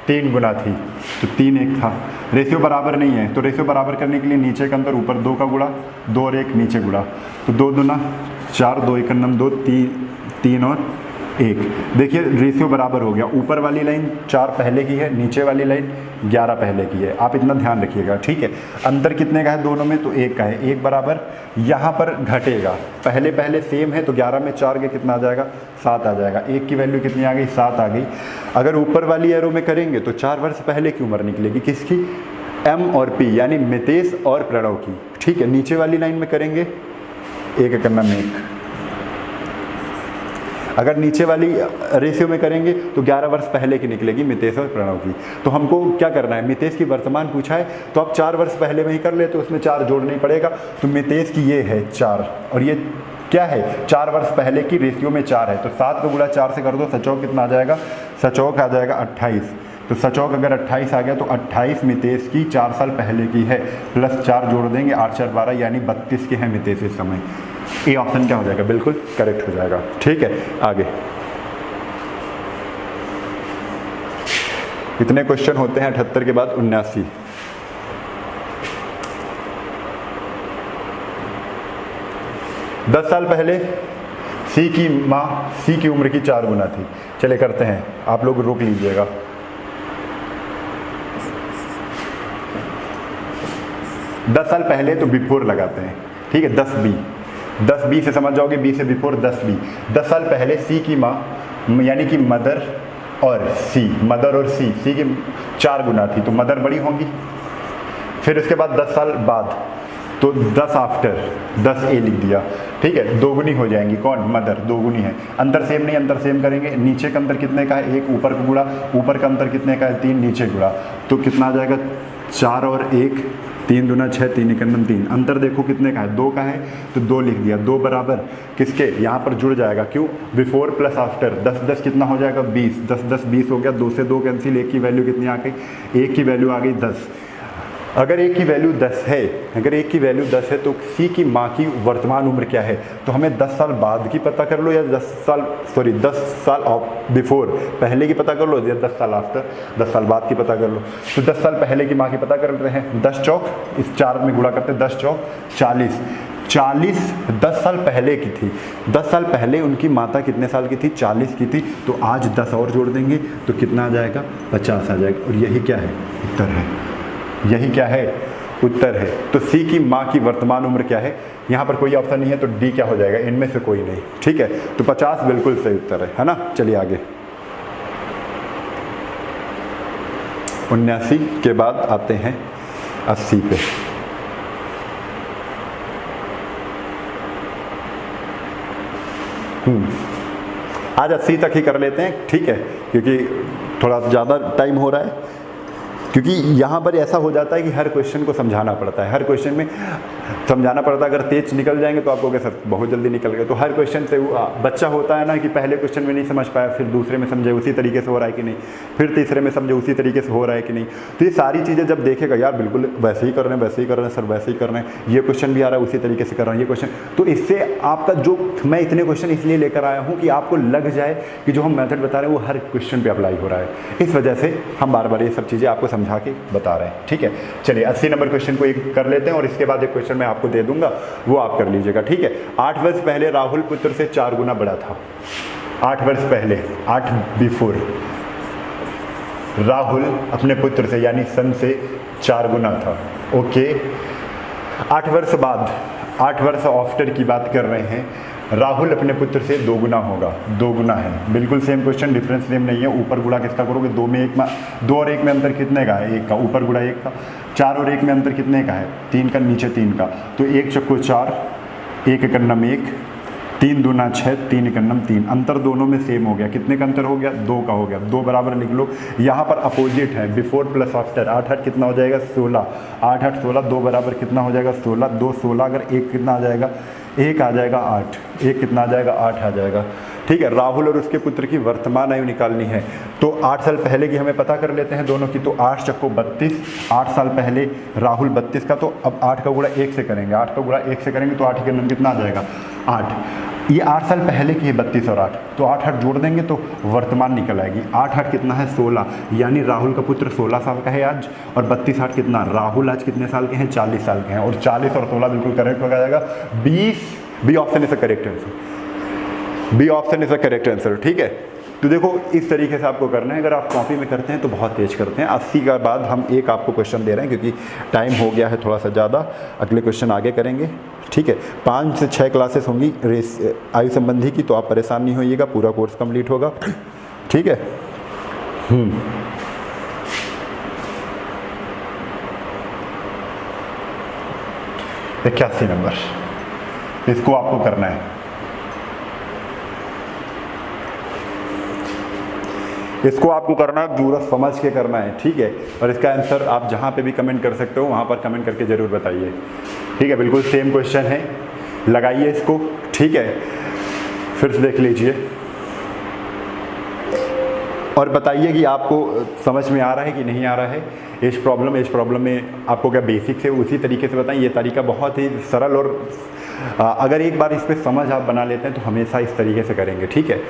3 गुना थी, तो 3 1 था। रेशियो बराबर नहीं है, तो रेशियो बराबर करने के लिए नीचे का अंतर ऊपर 2 का गुणा, 2 और 1 नीचे गुणा, तो 2 दूना 4, 2 1 2, 3 और 1। देखिए रेशियो बराबर हो गया। ऊपर वाली लाइन 4 पहले की है, नीचे वाली लाइन 11 पहले की है। आप इतना ध्यान रखिएगा। ठीक है, अंतर कितने का है दोनों में? तो 1 का है। 1 बराबर यहाँ पर घटेगा, पहले सेम है, तो 11 में 4 के कितना आ जाएगा? 7 आ जाएगा। 1 की वैल्यू कितनी आ गई? 7 आ गई। अगर ऊपर वाली एरो में करेंगे तो 4 वर्ष पहले की उम्र निकलेगी, किसकी? एम और पी, यानी मितेश और प्रणव की। ठीक है, नीचे वाली लाइन में करेंगे 1 करना में 1। अगर नीचे वाली रेशियो में करेंगे तो 11 वर्ष पहले की निकलेगी, मितेश और प्रणव की। तो हमको क्या करना है? मितेश की वर्तमान पूछा है, तो आप 4 वर्ष पहले में ही कर ले, तो उसमें 4 जोड़ना ही पड़ेगा। तो मितेश की ये है 4, और ये क्या है? 4 वर्ष पहले की रेशियो में 4 है, तो 7 को गुणा 4 से कर दो, सचौक कितना आ जाएगा? सचौक आ जाएगा 28। तो सचौक अगर 28 आ गया तो 28 मितेश की 4 साल पहले की है, प्लस 4 जोड़ देंगे, 8 4 12, यानी 32 के हैं मितेश इस समय। ए ऑप्शन क्या हो जाएगा? बिल्कुल करेक्ट हो जाएगा। ठीक है, आगे कितने क्वेश्चन होते हैं 78 के बाद? 79। दस साल पहले सी की माँ सी की उम्र की 4 गुना थी। चले करते हैं, आप लोग रोक लीजिएगा। दस साल पहले तो बिफोर लगाते हैं। ठीक है, 10 बी से समझ जाओगे, बी से बिफोर 10 बी। 10 साल पहले सी की माँ यानी कि मदर और सी की 4 गुना थी, तो मदर बड़ी होंगी। फिर उसके बाद 10 साल बाद, तो 10 आफ्टर 10 ए लिख दिया। ठीक है, दोगुनी हो जाएंगी। कौन? मदर, दोगुनी है। अंतर सेम नहीं, अंतर सेम करेंगे। नीचे का अंतर कितने का है? 1, ऊपर का गुणा, ऊपर का अंतर कितने का है? 3, नीचे गुणा, तो कितना आ जाएगा? 4 और 1, 3 दूना 6, 3 1 3। अंतर देखो कितने का है? 2 का है, तो 2 लिख दिया। 2 बराबर किसके? यहाँ पर जुड़ जाएगा। क्यों? Before plus after. 10 10 कितना हो जाएगा? 20। 10 10 20 हो गया। 2 से 2 कैंसिल, 1 की वैल्यू कितनी आ गई? 1 की वैल्यू आ गई 10। अगर ए की वैल्यू 10 है, अगर ए की वैल्यू 10 है तो सी की माँ की वर्तमान उम्र क्या है? तो हमें 10 साल बाद की पता कर लो या 10 साल बिफोर पहले की पता कर लो या 10 साल आफ्टर 10 साल बाद की पता कर लो। तो 10 साल पहले की माँ की पता कर रहे हैं। 10 चौक इस 4 में गुणा करते हैं, 10 चौक 40, 10 साल पहले की थी। 10 साल पहले उनकी माता कितने साल की थी? 40 की थी। तो आज 10 और जोड़ देंगे तो कितना आ जाएगा? 50 आ जाएगा। और यही क्या है? उत्तर है। यही क्या है? उत्तर है। तो सी की माँ की वर्तमान उम्र क्या है? यहाँ पर कोई ऑप्शन नहीं है तो डी क्या हो जाएगा? इनमें से कोई नहीं। ठीक है, तो 50 बिल्कुल सही उत्तर है ना। चलिए आगे। 79 के बाद आते हैं 80 पे। आज 80 तक ही कर लेते हैं, ठीक है, क्योंकि थोड़ा ज़्यादा टाइम हो रहा है। क्योंकि यहाँ पर ऐसा हो जाता है कि हर क्वेश्चन को समझाना पड़ता है, हर क्वेश्चन में समझाना पड़ता है। अगर तेज निकल जाएंगे तो आपको क्या सर बहुत जल्दी निकल गए। तो हर क्वेश्चन से बच्चा होता है ना कि पहले क्वेश्चन में नहीं समझ पाया, फिर दूसरे में समझे उसी तरीके से हो रहा है कि नहीं, फिर तीसरे में समझे उसी तरीके से हो रहा है कि नहीं। तो ये सारी चीज़ें जब देखेगा यार बिल्कुल वैसे ही कर रहे हैं, वैसे ही कर रहे हैं सर, वैसे ही कर रहे हैं, ये क्वेश्चन भी आ रहा है उसी तरीके से कर रहा हूँ ये क्वेश्चन, तो इससे आपका जो मैं इतने क्वेश्चन इसलिए लेकर आया हूँ कि आपको लग जाए कि जो हम मेथड बता रहे हैं वो हर क्वेश्चन पर अप्लाई हो रहा है। इस वजह से हम बार बार ये सब चीज़ें आपको समझा के बता रहे हैं। ठीक है, चलिए 80 नंबर क्वेश्चन को एक कर लेते हैं और इसके बाद एक क्वेश्चन मैं आपको दे दूंगा, वो आप कर लीजिएगा। ठीक है, 8 वर्ष पहले राहुल पुत्र से 4 गुना बड़ा था। 8 वर्ष पहले, 8 बिफोर, राहुल अपने पुत्र से यानी सन से 4 गुना था। ओके, 8 वर्ष बाद, 8 वर्ष आफ्टर की बात कर रहे हैं, राहुल अपने पुत्र से 2 गुना होगा। 2 गुना है, बिल्कुल सेम क्वेश्चन, डिफरेंस सेम नहीं है। ऊपर गुणा किसका करोगे? 2 में 1 में, 2 और 1 में अंतर कितने का है? 1 का। ऊपर गुणा 1 का। 4 और 1 में अंतर कितने का है? 3 का, नीचे 3 का। तो 1 चक्को 4, 1 एकन्नम 1, 3 दूना 6, 3 एकन्नम 3। अंतर दोनों में सेम हो गया। कितने का अंतर हो गया? 2 का हो गया। 2 बराबर लिख लो। यहाँ पर अपोजिट है, बिफोर प्लस आफ्टर। 8 8 कितना हो जाएगा? 16। 8 8 16, 2 बराबर कितना हो जाएगा? 16। 2 16, अगर 1 कितना आ जाएगा? 1 आ जाएगा 8। 1 कितना आ जाएगा? 8 आ जाएगा। ठीक है, राहुल और उसके पुत्र की वर्तमान आयु निकालनी है तो 8 साल पहले की हमें पता कर लेते हैं दोनों की। तो 8 चक्को 32, 8 साल पहले राहुल 32 का। तो अब 8 का गुणा 1 से करेंगे, 8 का गुणा 1 से करेंगे तो 8 के नंबर कितना आ जाएगा? 8। ये 8 साल पहले की है 32 और 8, तो 8 8 जोड़ देंगे तो वर्तमान निकल आएगी। 8 8 कितना है? 16, यानी राहुल का पुत्र 16 साल का है आज। और 32 8 कितना? राहुल आज कितने साल के हैं? 40 साल के हैं। और 40 और 16 बिल्कुल करेक्ट हो जाएगा। 20, B option is the correct answer. B option is the correct answer. ठीक है, तो देखो इस तरीके से आपको करना है। अगर आप कॉपी में करते हैं तो बहुत तेज करते हैं। 80 का बाद हम एक आपको क्वेश्चन दे रहे हैं क्योंकि टाइम हो गया है थोड़ा सा ज़्यादा। अगले क्वेश्चन आगे करेंगे। ठीक है, 5 से 6 क्लासेस होंगी आयु संबंधी की, तो आप परेशान नहीं होइएगा, पूरा कोर्स कंप्लीट होगा। ठीक है, 81 नंबर, इसको आपको करना है। इसको आपको करना है, पूरा समझ के करना है। ठीक है, और इसका आंसर आप जहाँ पे भी कमेंट कर सकते हो वहाँ पर कमेंट करके ज़रूर बताइए। ठीक है, बिल्कुल सेम क्वेश्चन है, लगाइए इसको। ठीक है, फिर से देख लीजिए और बताइए कि आपको समझ में आ रहा है कि नहीं आ रहा है। इस प्रॉब्लम में आपको क्या बेसिक से उसी तरीके से बताएं। ये तरीका बहुत ही सरल और अगर एक बार इस पर समझ आप बना लेते हैं तो हमेशा इस तरीके से करेंगे। ठीक है,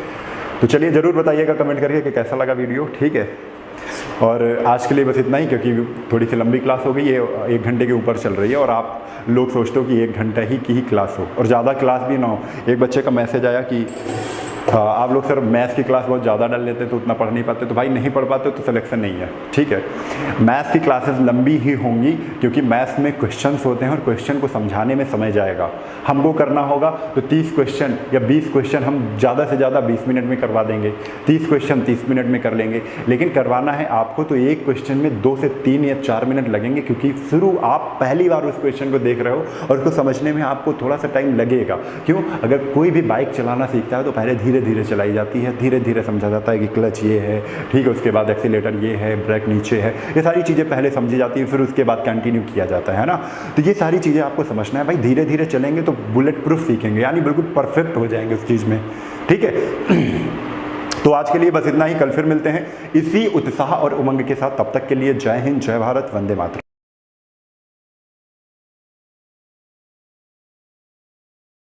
तो चलिए ज़रूर बताइएगा कमेंट करके कि कैसा लगा वीडियो। ठीक है, और आज के लिए बस इतना ही, क्योंकि थोड़ी सी लंबी क्लास हो गई है, 1 घंटे के ऊपर चल रही है और आप लोग सोचते हो कि 1 घंटा की ही क्लास हो और ज़्यादा क्लास भी ना हो। एक बच्चे का मैसेज आया कि आप लोग सर मैथ्स की क्लास बहुत ज़्यादा डाल लेते तो उतना पढ़ नहीं पाते। तो भाई नहीं पढ़ पाते तो सिलेक्शन नहीं है। ठीक है, मैथ्स की क्लासेस लंबी ही होंगी क्योंकि मैथ्स में क्वेश्चंस होते हैं और क्वेश्चन को समझाने में समय जाएगा। हमको करना होगा तो 30 क्वेश्चन या 20 क्वेश्चन हम ज़्यादा से ज़्यादा 20 मिनट में करवा देंगे। 30 क्वेश्चन 30 मिनट में कर लेंगे, लेकिन करवाना है आपको तो एक क्वेश्चन में 2 से 3 या 4 मिनट लगेंगे, क्योंकि शुरू आप पहली बार उस क्वेश्चन को देख रहे हो और उसको समझने में आपको थोड़ा सा टाइम लगेगा। क्यों? अगर कोई भी बाइक चलाना सीखता है तो पहले धीरे धीरे चलाई जाती है, धीरे धीरे समझा जाता है कि क्लच ये है, ठीक है, उसके बाद एक्सीलेटर ये है, ब्रेक नीचे है, ये सारी चीज़ें पहले समझी जाती है, फिर उसके बाद कंटिन्यू किया जाता है ना। तो ये सारी चीज़ें आपको समझना है भाई। धीरे धीरे चलेंगे तो बुलेट प्रूफ सीखेंगे, यानी बिल्कुल परफेक्ट हो जाएंगे उस चीज़ में। ठीक है, तो आज के लिए बस इतना ही। कल फिर मिलते हैं इसी उत्साह और उमंग के साथ। तब तक के लिए जय हिंद, जय भारत, वंदे मातरम।